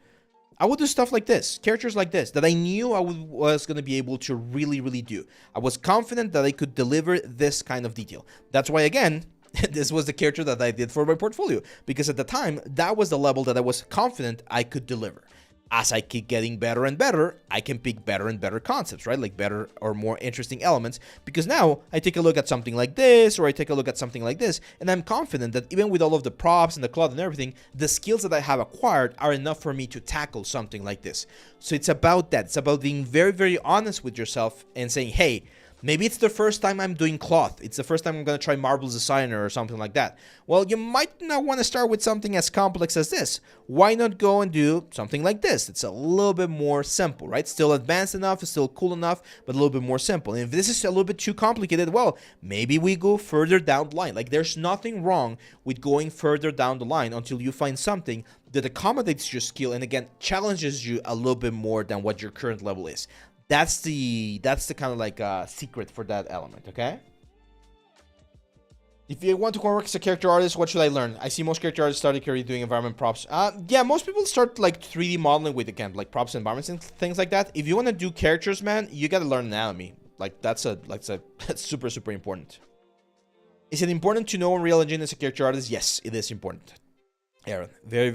I would do stuff like this, characters like this, that I knew I was going to be able to really, really do. I was confident that I could deliver this kind of detail. That's why, again, this was the character that I did for my portfolio, because at the time, that was the level that I was confident I could deliver. As I keep getting better and better, I can pick better and better concepts, right? Like better or more interesting elements, because now I take a look at something like this, or I take a look at something like this, and I'm confident that even with all of the props and the cloth and everything, the skills that I have acquired are enough for me to tackle something like this. So it's about that. It's about being very, very honest with yourself and saying, hey, maybe it's the first time I'm doing cloth. It's the first time I'm going to try Marbles Designer or something like that. Well, you might not want to start with something as complex as this. Why not go and do something like this? It's a little bit more simple, right? Still advanced enough, it's still cool enough, but a little bit more simple. And if this is a little bit too complicated, well, maybe we go further down the line. Like there's nothing wrong with going further down the line until you find something that accommodates your skill and again, challenges you a little bit more than what your current level is. That's the kind of like secret for that element, okay? If you want to work as a character artist, what should I learn? I see most character artists started already doing environment props. Yeah, most people start like 3D modeling with, again, like props, environments, and things like that. If you want to do characters, man, you got to learn anatomy. Like that's super, super important. Is it important to know Unreal Engine as a character artist? Yes, it is important. Aaron,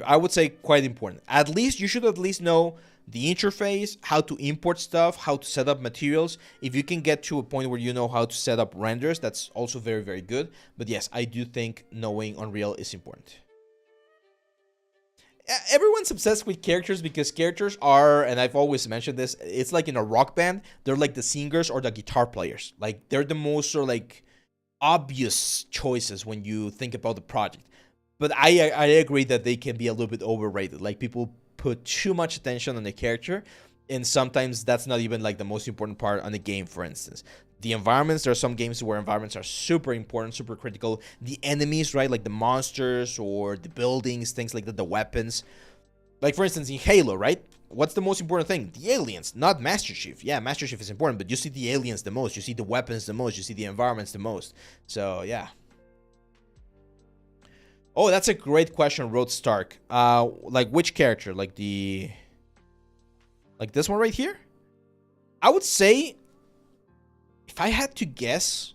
I would say quite important. At least you should at least know the interface, how to import stuff, how to set up materials. If you can get to a point where you know how to set up renders, that's also very, very good. But yes, I do think knowing Unreal is important. Everyone's obsessed with characters because characters are, and I've always mentioned this, it's like in a rock band, they're like the singers or the guitar players. Like they're the most sort of like obvious choices when you think about the project. But I agree that they can be a little bit overrated. Like people put too much attention on the character, and sometimes that's not even like the most important part on the game. For instance, the environments, there are some games where environments are super important, super critical. The enemies, right, like the monsters or the buildings, things like that, the weapons. Like for instance in Halo, right, What's the most important thing? The aliens, not Master Chief. Yeah, Master Chief is important, but you see the aliens the most. You see the weapons the most. You see the environments the most. So, yeah. Oh, that's a great question, Road Stark. Like which character? Like this one right here? I would say, if I had to guess,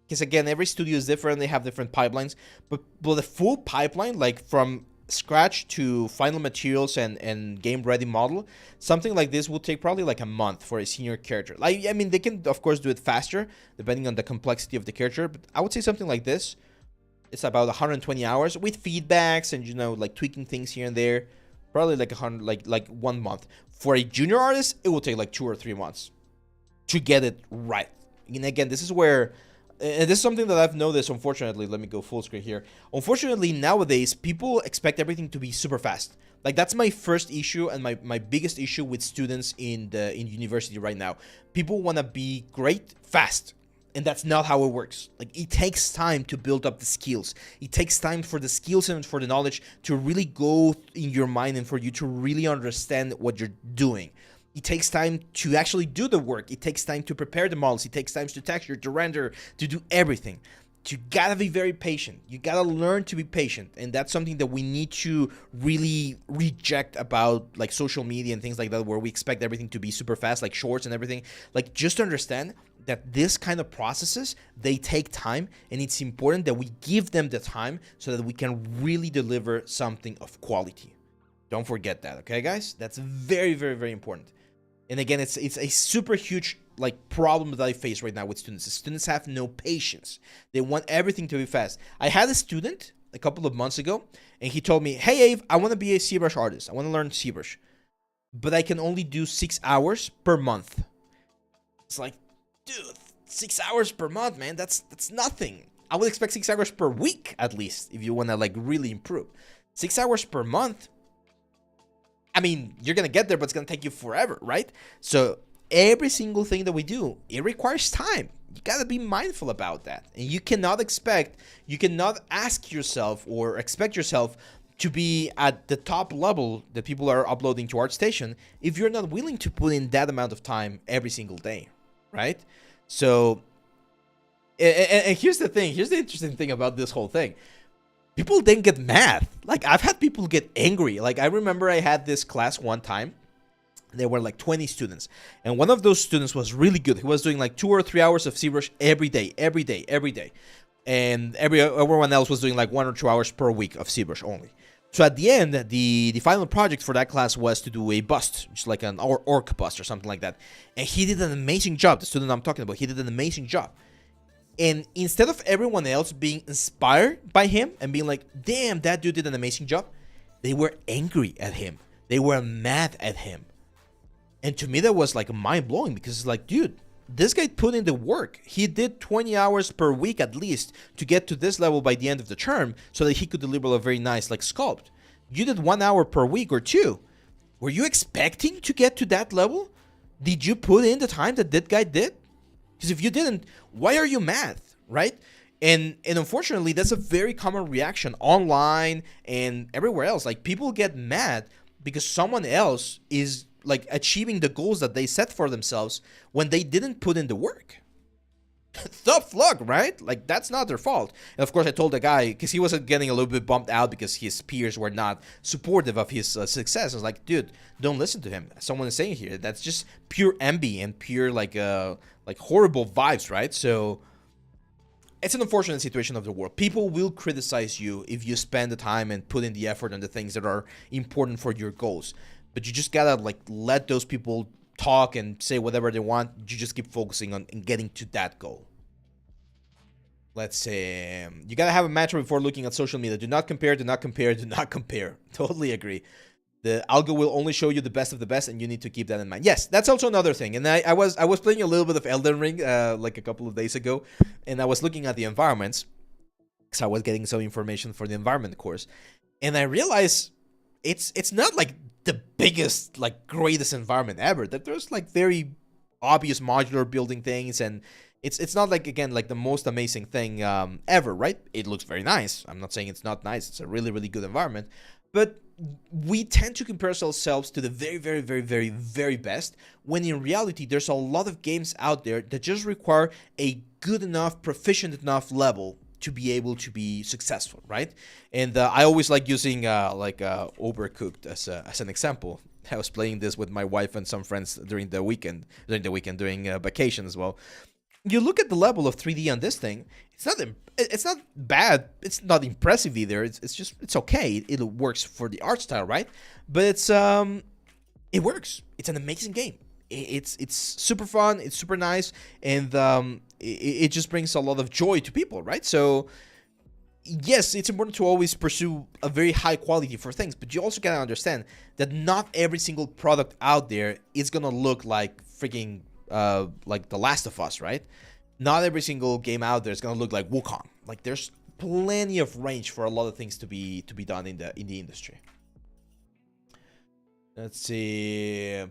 because again, every studio is different. They have different pipelines. But the full pipeline, like from scratch to final materials and game ready model, something like this will take probably like a month for a senior character. Like, I mean, they can of course do it faster depending on the complexity of the character, but I would say something like this, it's about 120 hours with feedbacks and, you know, like tweaking things here and there. Probably like 100, like 1 month. For a junior artist, it will take like 2 or 3 months to get it right. And again, this is where, and this is something that I've noticed, unfortunately. Let me go full screen here. Unfortunately, nowadays, people expect everything to be super fast. Like, that's my first issue and my biggest issue with students in university right now. People want to be great fast. And that's not how it works. Like, it takes time to build up the skills. It takes time for the skills and for the knowledge to really go in your mind and for you to really understand what you're doing. It takes time to actually do the work. It takes time to prepare the models. It takes time to texture, to render, to do everything. You gotta be very patient. You gotta learn to be patient. And that's something that we need to really reject about like social media and things like that, where we expect everything to be super fast, like shorts and everything. Like, just understand that this kind of processes, they take time, and it's important that we give them the time so that we can really deliver something of quality. Don't forget that, okay, guys? That's very, very, very important. And again, it's a super huge like problem that I face right now with students. The students have no patience. They want everything to be fast. I had a student a couple of months ago, and he told me, "Hey, Ave, I want to be a ZBrush artist. I want to learn ZBrush, but I can only do 6 hours per month." It's like, dude, 6 hours per month, man. That's nothing. I would expect 6 hours per week at least if you want to like really improve. 6 hours per month. I mean, you're going to get there, but it's going to take you forever, right? So every single thing that we do, it requires time. You got to be mindful about that. And you cannot ask yourself or expect yourself to be at the top level that people are uploading to ArtStation if you're not willing to put in that amount of time every single day, right? So, and here's the thing. Here's the interesting thing about this whole thing. People then get mad. Like, I've had people get angry. Like, I remember I had this class one time. There were like 20 students. And one of those students was really good. He was doing like 2 or 3 hours of ZBrush every day. And everyone else was doing like 1 or 2 hours per week of ZBrush only. So at the end, the final project for that class was to do a bust, just like an orc bust or something like that. And he did an amazing job. The student I'm talking about, he did an amazing job. And instead of everyone else being inspired by him and being like, damn, that dude did an amazing job, they were angry at him. They were mad at him. And to me, that was like mind-blowing, because it's like, dude, this guy put in the work. He did 20 hours per week at least to get to this level by the end of the term so that he could deliver a very nice like sculpt. You did 1 hour per week or 2. Were you expecting to get to that level? Did you put in the time that guy did? Because if you didn't, why are you mad, right? And unfortunately, that's a very common reaction online and everywhere else. Like, people get mad because someone else is like achieving the goals that they set for themselves when they didn't put in the work. Tough luck, right? Like, that's not their fault. And of course, I told the guy, because he was getting a little bit bummed out because his peers were not supportive of his success. I was like, dude, don't listen to him. Someone is saying here, that's just pure envy and pure like horrible vibes, right? So it's an unfortunate situation of the world. People will criticize you if you spend the time and put in the effort on the things that are important for your goals. But you just gotta like let those people talk and say whatever they want. You just keep focusing on getting to that goal. Let's say you gotta have a mantra before looking at social media. Do not compare, do not compare, do not compare. Totally agree. The algo will only show you the best of the best, and you need to keep that in mind. Yes, that's also another thing. And I was playing a little bit of Elden Ring like a couple of days ago, and I was looking at the environments because I was getting some information for the environment course, and I realized it's not like the biggest, like, greatest environment ever. That there's like very obvious modular building things, and it's not like, again, like the most amazing thing ever, right? It looks very nice. I'm not saying it's not nice. It's a really, really good environment, but we tend to compare ourselves to the very, very, very, very, very best, when in reality, there's a lot of games out there that just require a good enough, proficient enough level to be able to be successful, right? And I always like using Overcooked as an example. I was playing this with my wife and some friends during during vacation as well. You look at the level of 3D on this thing. It's not bad. It's not impressive either. It's okay. It works for the art style, right? But it works. It's an amazing game. It's super fun. It's super nice, and it just brings a lot of joy to people, right? So yes, it's important to always pursue a very high quality for things, but you also gotta understand that not every single product out there is gonna look like freaking like The Last of Us, right? Not every single game out there is gonna look like Wukong. Like, there's plenty of range for a lot of things to be done in the industry. Let's see.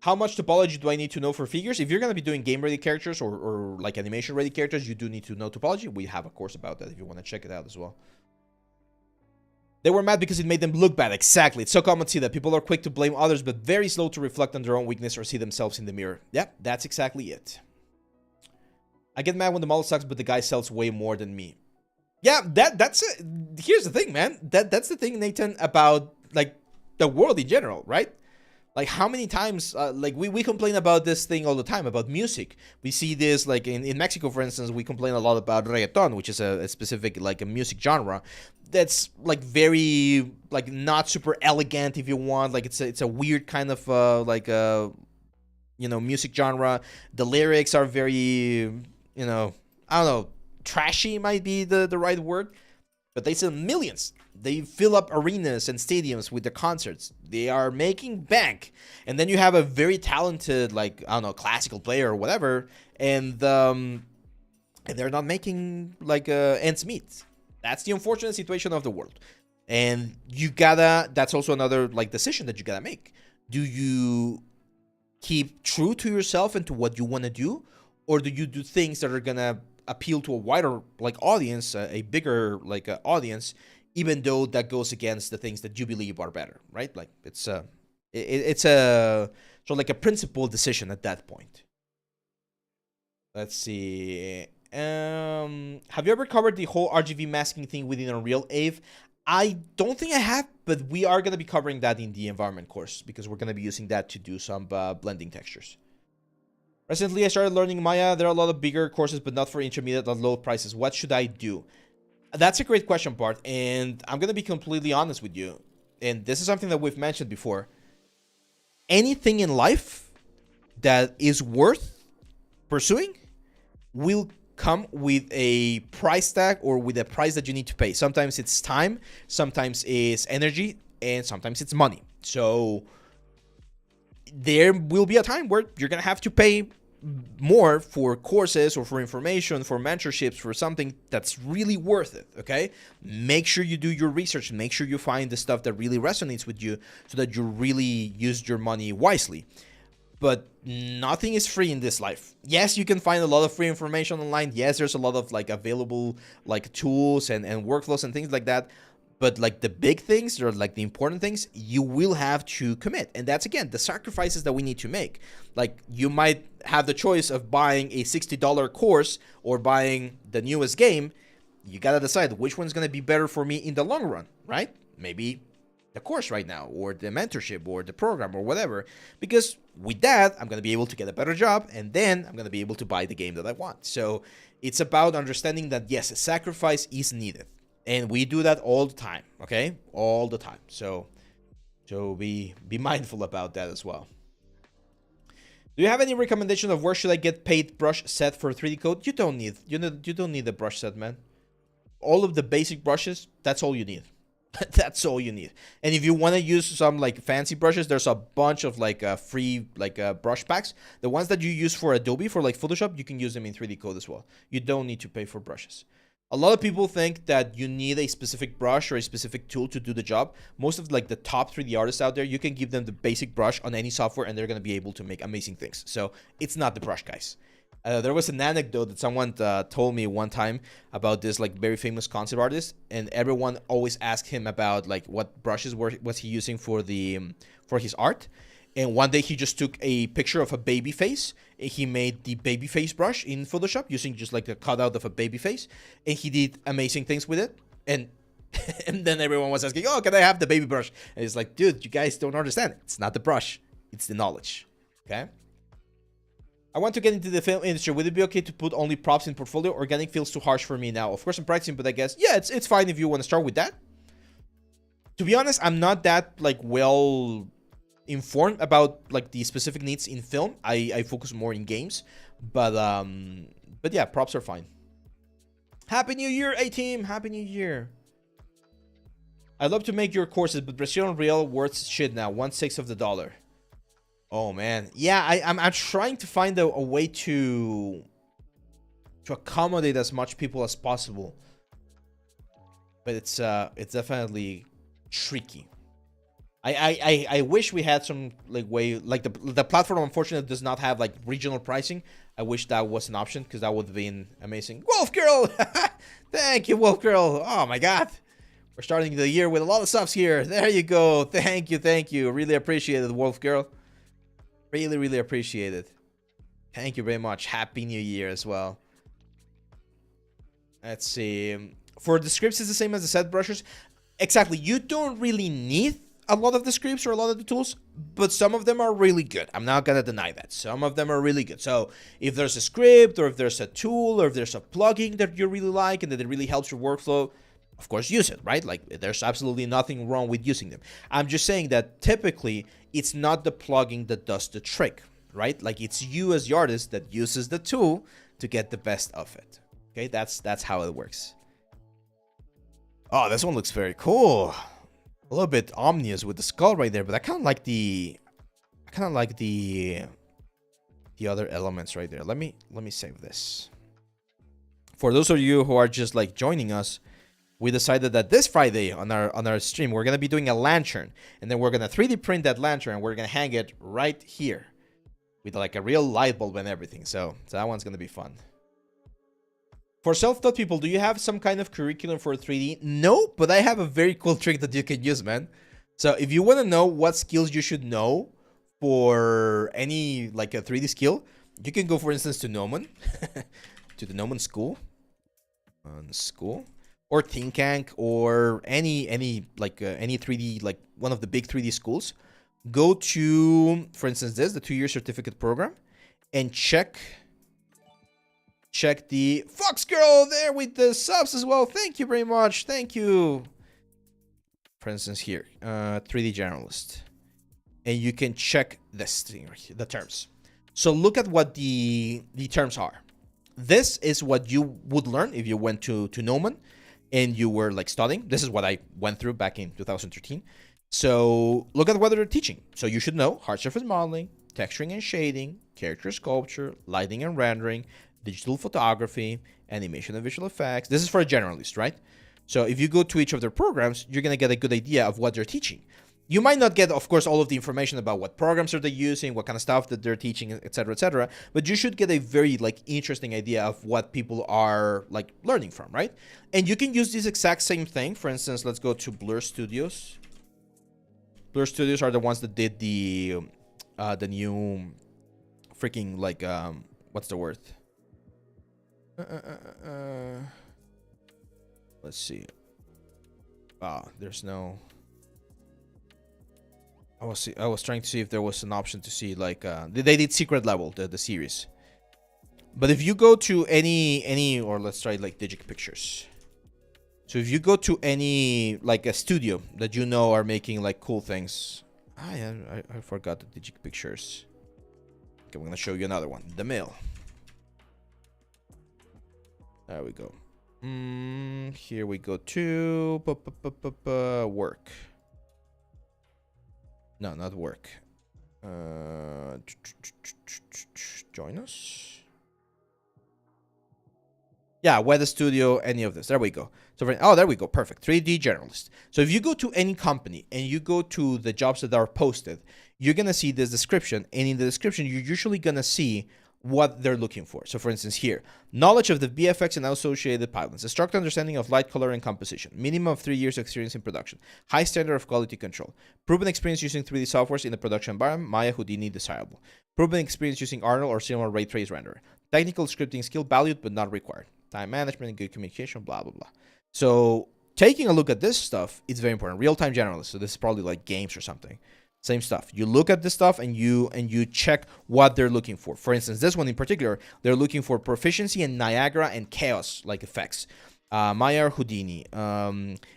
How much topology do I need to know for figures? If you're going to be doing game-ready characters or like animation-ready characters, you do need to know topology. We have a course about that if you want to check it out as well. They were mad because it made them look bad. Exactly. It's so common to see that. People are quick to blame others, but very slow to reflect on their own weakness or see themselves in the mirror. Yeah, that's exactly it. I get mad when the model sucks, but the guy sells way more than me. Yeah, that's it. Here's the thing, man. That's the thing, Nathan, about like the world in general, right? Like, how many times, like, we complain about this thing all the time, about music. We see this, like, in Mexico, for instance, we complain a lot about reggaeton, which is a specific, like, a music genre that's, like, very, like, not super elegant, if you want. Like, it's a weird kind of, like, you know, music genre. The lyrics are very, you know, I don't know, trashy might be the right word. But they sell millions. They fill up arenas and stadiums with their concerts. They are making bank. And then you have a very talented, like, I don't know, classical player or whatever, and they're not making, like, ends meet. That's the unfortunate situation of the world. And you gotta, that's also another, like, decision that you gotta make. Do you keep true to yourself and to what you want to do? Or do you do things that are gonna appeal to a wider, like, audience, a bigger, like, audience, even though that goes against the things that you believe are better, right? Like, it's a sort of like a principled decision at that point. Let's see. Have you ever covered the whole RGB masking thing within Unreal, Ave? I don't think I have, but we are going to be covering that in the environment course, because we're going to be using that to do some blending textures. Recently, I started learning Maya. There are a lot of bigger courses, but not for intermediate at low prices. What should I do? That's a great question, Bart, and I'm going to be completely honest with you. And this is something that we've mentioned before. Anything in life that is worth pursuing will come with a price tag or with a price that you need to pay. Sometimes it's time, sometimes it's energy, and sometimes it's money. So there will be a time where you're going to have to pay more for courses or for information, for mentorships, for something that's really worth it, okay? Make sure you do your research and make sure you find the stuff that really resonates with you so that you really use your money wisely. But nothing is free in this life. Yes, you can find a lot of free information online. Yes, there's a lot of, like, available, like, tools and workflows and things like that. But, like, the big things, or, like, the important things, you will have to commit. And that's, again, the sacrifices that we need to make. Like, you might have the choice of buying a $60 course or buying the newest game. You got to decide which one's going to be better for me in the long run, right? Maybe the course right now, or the mentorship, or the program, or whatever. Because with that, I'm going to be able to get a better job, and then I'm going to be able to buy the game that I want. So it's about understanding that, yes, a sacrifice is needed. And we do that all the time, okay? All the time. So be mindful about that as well. Do you have any recommendation of where should I get paid brush set for 3D code? You don't need a brush set, man. All of the basic brushes, that's all you need. That's all you need. And if you want to use some, like, fancy brushes, there's a bunch of, like, free, like, brush packs. The ones that you use for Adobe, for, like, Photoshop, you can use them in 3D code as well. You don't need to pay for brushes. A lot of people think that you need a specific brush or a specific tool to do the job. Most of, like, the top 3D artists out there, you can give them the basic brush on any software and they're going to be able to make amazing things. So it's not the brush, guys. There was an anecdote that someone told me one time about this like very famous concept artist, and everyone always asked him about like what brushes was he using for the for his art. And one day he just took a picture of a baby face, and he made the baby face brush in Photoshop using just like a cutout of a baby face, and he did amazing things with it. And and then everyone was asking, "Oh, can I have the baby brush?" And it's like, dude, you guys don't understand. It's not the brush, it's the knowledge. Okay. I want to get into the film industry. Would it be okay to put only props in portfolio? Organic feels too harsh for me now. Of course, I'm practicing, but I guess yeah, it's fine if you want to start with that. To be honest, I'm not that like well informed about like the specific needs in film. I focus more in games, but yeah, props are fine. Happy New Year, A-Team! Happy New Year! I'd love to make your courses, but Brazilian real worth shit now. 1/6 of the dollar. Oh man, yeah. I'm trying to find a way to accommodate as much people as possible, but it's definitely tricky. I wish we had some like way, like the platform unfortunately does not have like regional pricing. I wish that was an option, because that would have been amazing. Wolf Girl! Thank you, Wolf Girl. Oh my god. We're starting the year with a lot of subs here. There you go. Thank you, thank you. Really appreciate it, Wolf Girl. Really, really appreciate it. Thank you very much. Happy New Year as well. Let's see. For the scripts, it's the same as the set brushers. Exactly. You don't really need a lot of the scripts or a lot of the tools, but some of them are really good. I'm not gonna deny that. Some of them are really good. So if there's a script, or if there's a tool, or if there's a plugin that you really like and that it really helps your workflow, of course use it, right? Like there's absolutely nothing wrong with using them. I'm just saying that typically it's not the plugin that does the trick, right? Like it's you as the artist that uses the tool to get the best of it. Okay, that's how it works. Oh, this one looks very cool. A little bit ominous with the skull right there, but I kind of like the other elements right there. Let me save this. For those of you who are just like joining us, we decided that this Friday on our stream we're gonna be doing a lantern, and then we're gonna 3D print that lantern and we're gonna hang it right here with like a real light bulb and everything. So that one's gonna be fun. For self-taught people, do you have some kind of curriculum for 3D? No, but I have a very cool trick that you can use, man. So if you want to know what skills you should know for any like a 3D skill, you can go, for instance, to Gnomon, to the Gnomon school, or Think or any 3D, like one of the big 3D schools. Go to, for instance, the 2-year certificate program, and check the Fox Girl there with the subs as well. Thank you very much. Thank you. For instance, here, 3D generalist, and you can check this thing right here, the terms. So look at what the terms are. This is what you would learn if you went to Gnomon and you were like studying. This is what I went through back in 2013. So look at what they're teaching. So you should know hard surface modeling, texturing and shading, character sculpture, lighting and rendering, digital photography, animation and visual effects. This is for a generalist, right? So if you go to each of their programs, you're going to get a good idea of what they're teaching. You might not get, of course, all of the information about what programs are they using, what kind of stuff that they're teaching, etc., but you should get a very like interesting idea of what people are like learning from, right? And you can use this exact same thing. For instance, let's go to Blur Studios. Blur Studios are the ones that did the new freaking like what's the word? Let's see. There's no. I was trying to see if there was an option to see like they did Secret Level, the series. But if you go to any or let's try like Digic Pictures. So if you go to any like a studio that you know are making like cool things. I forgot the Digic Pictures. Okay, I'm gonna show you another one. The Mill. There we go. Here we go to work. No, not work. Join us. Yeah, Weather Studio, any of this. There we go. So there we go. Perfect. 3D generalist. So if you go to any company and you go to the jobs that are posted, you're gonna see this description, and in the description, you're usually gonna see what they're looking for. So for instance here, knowledge of the VFX and associated pipelines, a structured understanding of light, color, and composition, minimum of 3 years of experience in production, high standard of quality control, proven experience using 3D softwares in the production environment, Maya, Houdini, desirable, proven experience using Arnold or similar ray trace renderer, technical scripting skill valued but not required, time management and good communication, blah, blah, blah. So taking a look at this stuff, it's very important. Real-time generalist, so this is probably like games or something. Same stuff. You look at this stuff and you check what they're looking for. For instance, this one in particular, they're looking for proficiency in Niagara and chaos like effects. Maya or Houdini,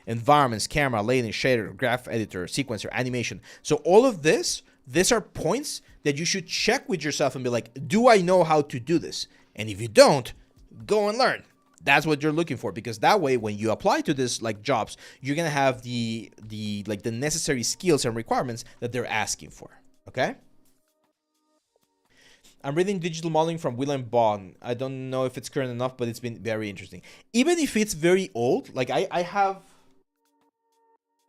environments, camera, lighting, shader, graph editor, sequencer, animation. So all of this, these are points that you should check with yourself and be like, do I know how to do this? And if you don't, go and learn. That's what you're looking for, because that way when you apply to this like jobs, you're gonna have the necessary skills and requirements that they're asking for. Okay. I'm reading Digital Modeling from William Bond. I don't know if it's current enough, but it's been very interesting. Even if it's very old, like I have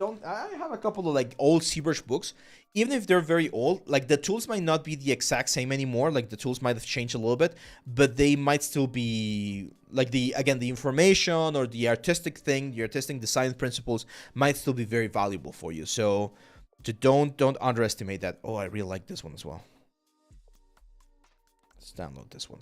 a couple of like old ZBrush books. Even if they're very old, like the tools might not be the exact same anymore. Like the tools might have changed a little bit, but they might still be like the information or the artistic thing, the artistic design principles might still be very valuable for you. So don't underestimate that. Oh, I really like this one as well. Let's download this one.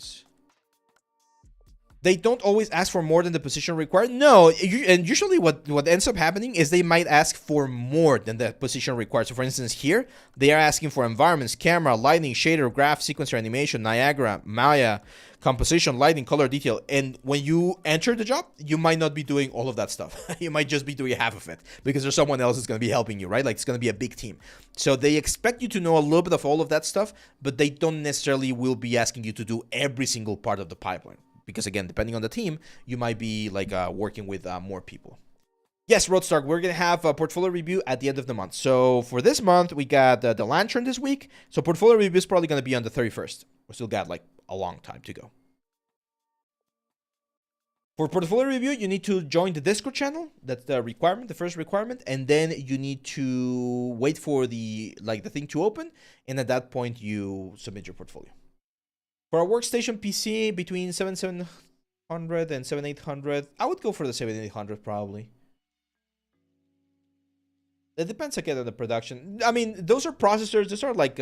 They don't always ask for more than the position required. No, and usually what ends up happening is they might ask for more than the position required. So for instance, here, they are asking for environments, camera, lighting, shader, graph, sequencer, animation, Niagara, Maya, composition, lighting, color, detail. And when you enter the job, you might not be doing all of that stuff. You might just be doing half of it because there's someone else that's going to be helping you, right? Like it's going to be a big team. So they expect you to know a little bit of all of that stuff, but they don't necessarily will be asking you to do every single part of the pipeline. Because again, depending on the team, you might be like working with more people. Yes, Roadstar, we're going to have a portfolio review at the end of the month. So for this month, we got the Lantern this week. So portfolio review is probably going to be on the 31st. We still got like a long time to go. For portfolio review, you need to join the Discord channel. That's the requirement, the first requirement. And then you need to wait for the thing to open. And at that point, you submit your portfolio. For a workstation PC between 7700 and 7800, I would go for the 7800 probably. It depends again on the production. I mean, those are processors. Those are like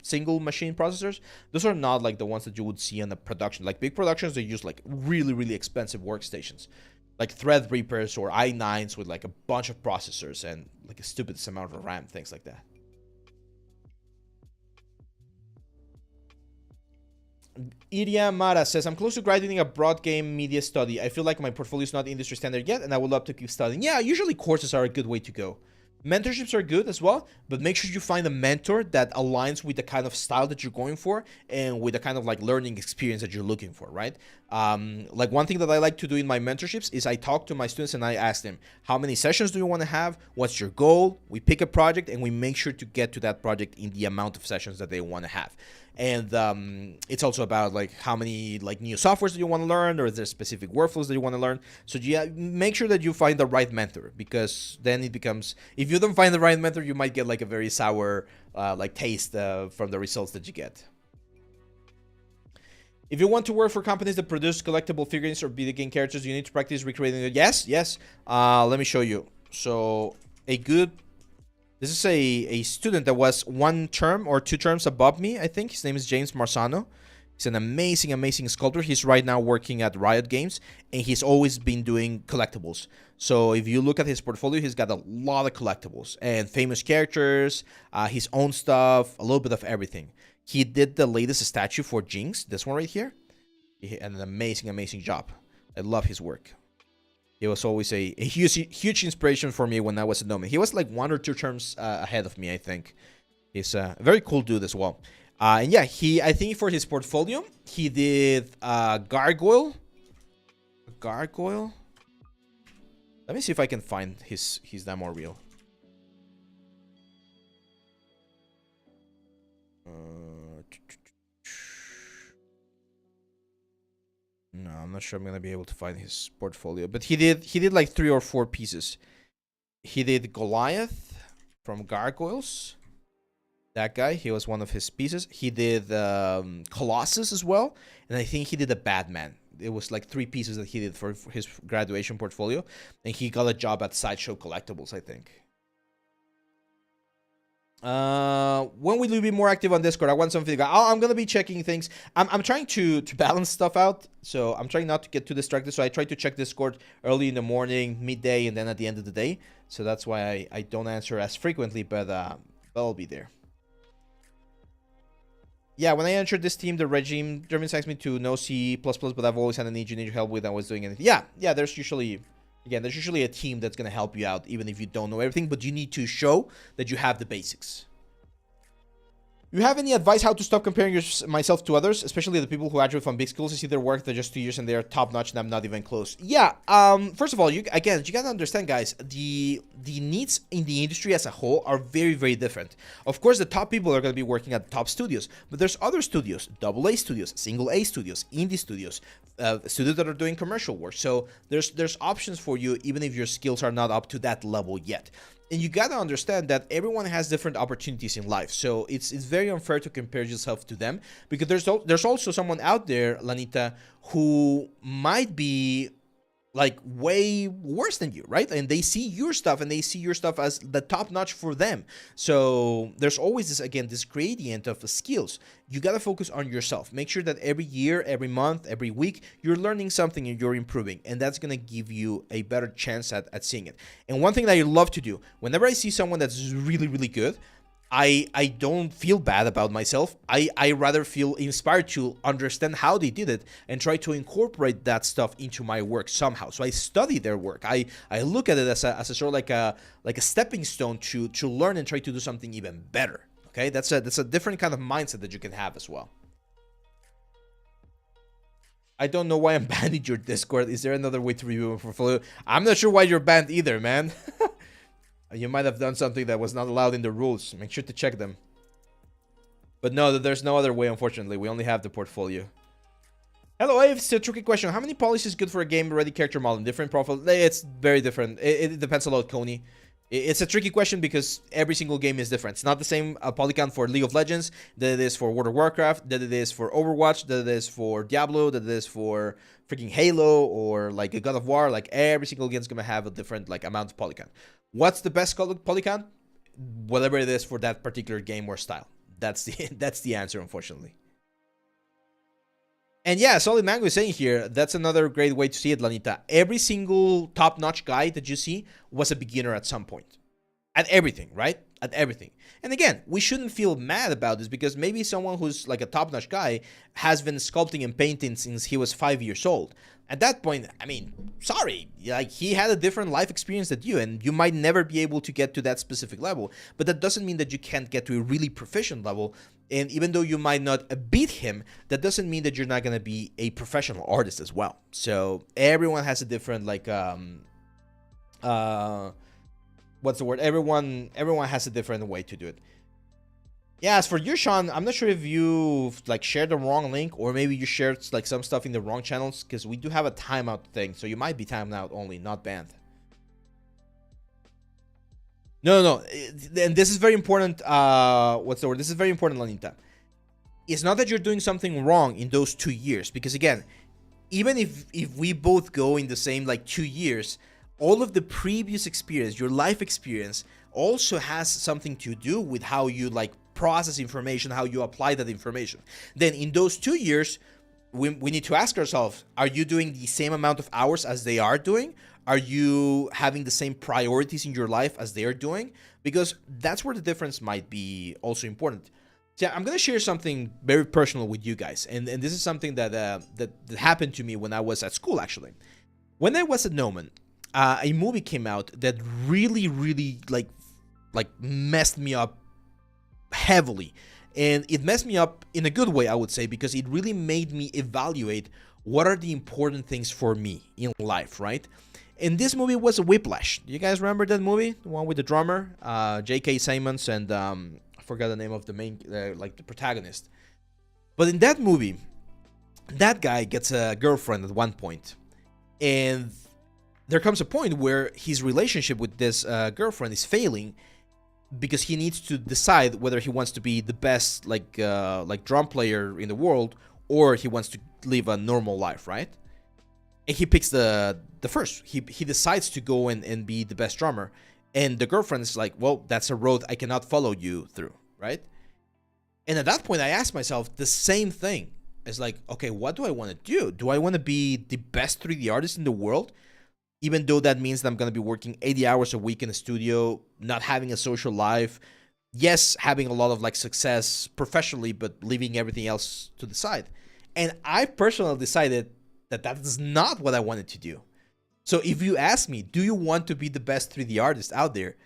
single machine processors. Those are not like the ones that you would see in the production. Like big productions, they use like really, really expensive workstations. Like Threadrippers or i9s with like a bunch of processors and like a stupid amount of RAM, things like that. Iria Mara says, I'm close to graduating a broad game media study. I feel like my portfolio is not industry standard yet, and I would love to keep studying. Yeah, usually courses are a good way to go. Mentorships are good as well, but make sure you find a mentor that aligns with the kind of style that you're going for and with the kind of like learning experience that you're looking for, right? Like one thing that I like to do in my mentorships is I talk to my students and I ask them, how many sessions do you want to have? What's your goal? We pick a project and we make sure to get to that project in the amount of sessions that they want to have. And it's also about like how many like new softwares do you want to learn, or is there specific workflows that you want to learn. So yeah, make sure that you find the right mentor, because then it becomes, if you don't find the right mentor, you might get like a very sour like taste from the results that you get. If you want to work for companies that produce collectible figurines or video game characters, you need to practice recreating it. Yes. Let me show you. So this is a student that was 1 term or 2 terms above me, I think. His name is James Marzano. He's an amazing, amazing sculptor. He's right now working at Riot Games, and he's always been doing collectibles. So if you look at his portfolio, he's got a lot of collectibles and famous characters, his own stuff, a little bit of everything. He did the latest statue for Jinx, this one right here. He had an amazing, amazing job. I love his work. He was always a huge inspiration for me when I was a Nomen. He was like 1 or 2 terms ahead of me, I think. He's a very cool dude as well. And yeah, I think for his portfolio, he did Gargoyle. Gargoyle? Let me see if I can find his demo reel. No, I'm not sure I'm gonna be able to find his portfolio, but he did like 3 or 4 pieces. He did Goliath from Gargoyles. That guy, he was one of his pieces. He did Colossus as well, and I think he did a Batman. It was like 3 pieces that he did for his graduation portfolio, and he got a job at Sideshow Collectibles, I think. When will you be more active on Discord? I want some feedback. I'm gonna be checking things. I'm trying to balance stuff out, so I'm trying not to get too distracted. So I try to check Discord early in the morning, midday, and then at the end of the day. So that's why I don't answer as frequently, but I'll be there. Yeah, when I entered this team, the regime asked me to know C++, but I've always had a need you need help with. I was doing anything. Yeah, there's usually a team that's going to help you out, even if you don't know everything, but you need to show that you have the basics. You have any advice how to stop comparing myself to others, especially the people who graduate from big schools? I see their work, they're just 2 years and they're top notch and I'm not even close. Yeah, first of all, you gotta understand, guys, the needs in the industry as a whole are very, very different. Of course, the top people are gonna be working at top studios, but there's other studios, AA studios, single A studios, indie studios, studios that are doing commercial work. So there's options for you, even if your skills are not up to that level yet. And you gotta understand that everyone has different opportunities in life, so it's very unfair to compare yourself to them, because there's also someone out there, Lanita, who might be like way worse than you, right? And they see your stuff as the top notch for them. So there's always this gradient of skills. You got to focus on yourself. Make sure that every year, every month, every week, you're learning something and you're improving. And that's going to give you a better chance at seeing it. And one thing that I love to do, whenever I see someone that's really, really good, I don't feel bad about myself. I rather feel inspired to understand how they did it and try to incorporate that stuff into my work somehow. So I study their work. I look at it as a sort of like a stepping stone to learn and try to do something even better. Okay, that's a different kind of mindset that you can have as well. I don't know why I'm banning your Discord. Is there another way to review a portfolio? I'm not sure why you're banned either, man. You might have done something that was not allowed in the rules. Make sure to check them. But no, there's no other way, unfortunately. We only have the portfolio. Hello, it's a tricky question. How many polys is good for a game-ready character model? Different profile? It's very different. It depends a lot, Coney. It's a tricky question because every single game is different. It's not the same poly count for League of Legends that it is for World of Warcraft, that it is for Overwatch, that it is for Diablo, that it is for freaking Halo, or like a God of War. Like every single game is going to have a different like amount of poly count. What's the best poly count? Whatever it is for that particular game or style. That's the answer, unfortunately. And yeah, Solid Mango is saying here, that's another great way to see it, Lanita. Every single top-notch guy that you see was a beginner at some point. At everything, right? At everything. And again, we shouldn't feel mad about this because maybe someone who's like a top-notch guy has been sculpting and painting since he was 5 years old. At that point, I mean, sorry, like he had a different life experience than you, and you might never be able to get to that specific level. But that doesn't mean that you can't get to a really proficient level. And even though you might not beat him, that doesn't mean that you're not going to be a professional artist as well. So everyone has a different, like, what's the word? Everyone has a different way to do it. Yeah, as for you, Sean, I'm not sure if you like shared the wrong link or maybe you shared like some stuff in the wrong channels, because we do have a timeout thing, so you might be timed out only, not banned. No. And this is very important. What's the word? This is very important, Lanita. It's not that you're doing something wrong in those 2 years, because again, even if we both go in the same like 2 years, all of the previous experience, your life experience, also has something to do with how you like process information, how you apply that information. Then in those 2 years, we need to ask ourselves, are you doing the same amount of hours as they are doing? Are you having the same priorities in your life as they are doing? Because that's where the difference might be also important. So I'm going to share something very personal with you guys. And this is something that happened to me when I was at school, actually. When I was at Noman, a movie came out that really, really like messed me up heavily. And it messed me up in a good way, I would say, because it really made me evaluate what are the important things for me in life, right? And this movie was Whiplash. Do you guys remember that movie? The one with the drummer, J.K. Simmons, and I forgot the name of the main, like the protagonist. But in that movie, that guy gets a girlfriend at one point, and there comes a point where his relationship with this girlfriend is failing, because he needs to decide whether he wants to be the best like drum player in the world, or he wants to live a normal life, right? And he picks the first. He decides to go and be the best drummer, and the girlfriend is like, well, that's a road I cannot follow you through, right? And at that point, I asked myself the same thing. It's like, okay, what do I want to do? Do I want to be the best 3D artist in the world? Even though that means that I'm going to be working 80 hours a week in a studio, not having a social life. Yes, having a lot of like success professionally, but leaving everything else to the side. And I personally decided that that is not what I wanted to do. So if you ask me, do you want to be the best 3D artist out there?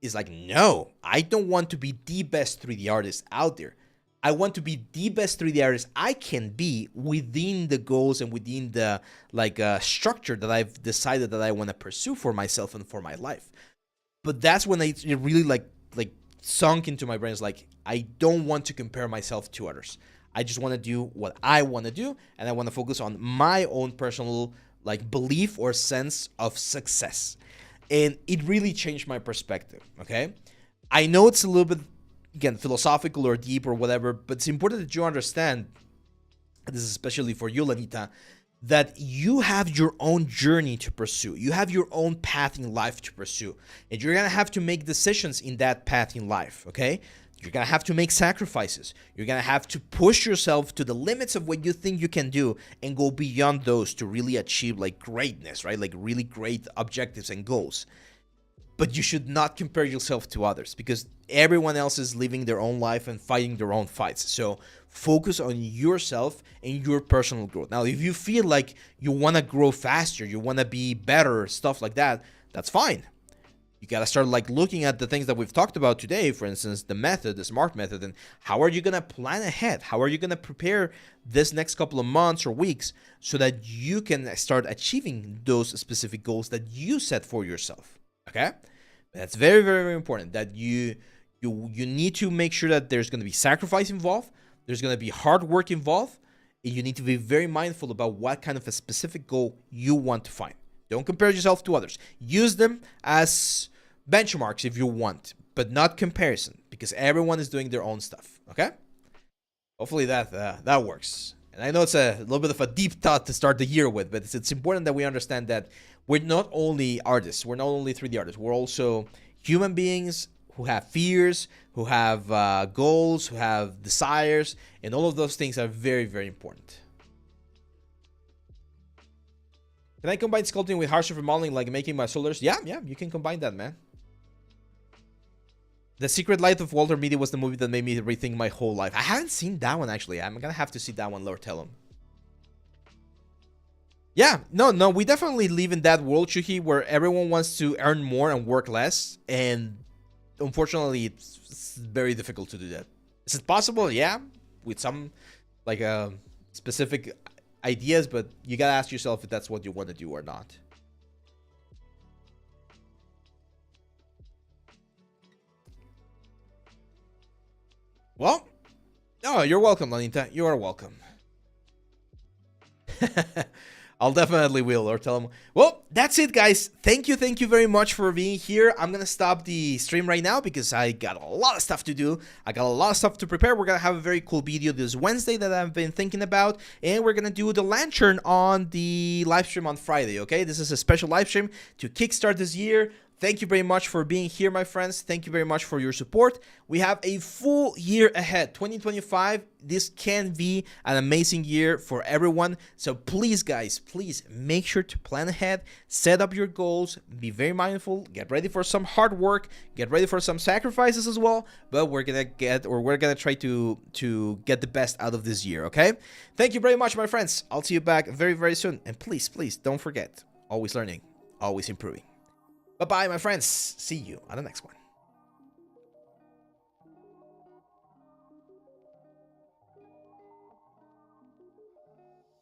It's like, no, I don't want to be the best 3D artist out there. I want to be the best 3D artist I can be within the goals and within the structure that I've decided that I want to pursue for myself and for my life. But that's when it really like sunk into my brain. It's like, I don't want to compare myself to others. I just want to do what I want to do, and I want to focus on my own personal like belief or sense of success. And it really changed my perspective, okay? I know it's a little bit, again, philosophical or deep or whatever, but it's important that you understand, this is especially for you, Lanita, that you have your own journey to pursue. You have your own path in life to pursue. And you're going to have to make decisions in that path in life, okay? You're going to have to make sacrifices. You're going to have to push yourself to the limits of what you think you can do and go beyond those to really achieve like greatness, right? Like really great objectives and goals. But you should not compare yourself to others, because everyone else is living their own life and fighting their own fights. So focus on yourself and your personal growth. Now, if you feel like you want to grow faster, you want to be better, stuff like that, that's fine. You got to start like looking at the things that we've talked about today, for instance, the method, the SMART method, and how are you going to plan ahead? How are you going to prepare this next couple of months or weeks so that you can start achieving those specific goals that you set for yourself? Okay? That's very, very, very important, that you need to make sure that there's going to be sacrifice involved, there's going to be hard work involved, and you need to be very mindful about what kind of a specific goal you want to find. Don't compare yourself to others. Use them as benchmarks if you want, but not comparison, because everyone is doing their own stuff, okay? Hopefully that works. And I know it's a little bit of a deep thought to start the year with, but it's important that we understand that we're not only artists, we're not only 3D artists, we're also human beings who have fears, who have goals, who have desires, and all of those things are very, very important. Can I combine sculpting with hard surface modeling, like making my solars? Yeah, you can combine that, man. The Secret Life of Walter Mitty was the movie that made me rethink my whole life. I haven't seen that one, actually. I'm gonna have to see that one, Lord tell him. Yeah, no, we definitely live in that world, Shuki, where everyone wants to earn more and work less, and unfortunately, it's very difficult to do that. Is it possible? Yeah, with some like specific ideas, but you gotta ask yourself if that's what you want to do or not. Well, oh, you're welcome, Lanita. You are welcome. I'll definitely will, or tell them. Well, that's it, guys. Thank you very much for being here. I'm gonna stop the stream right now because I got a lot of stuff to do. I got a lot of stuff to prepare. We're gonna have a very cool video this Wednesday that I've been thinking about, and we're gonna do the lantern on the live stream on Friday. Okay, this is a special live stream to kickstart this year. Thank you very much for being here, my friends. Thank you very much for your support. We have a full year ahead. 2025, this can be an amazing year for everyone. So please, guys, please make sure to plan ahead, set up your goals, be very mindful, get ready for some hard work, get ready for some sacrifices as well. But we're gonna try to get the best out of this year, okay? Thank you very much, my friends. I'll see you back very, very soon. And please, please don't forget, always learning, always improving. Bye-bye, my friends. See you on the next one.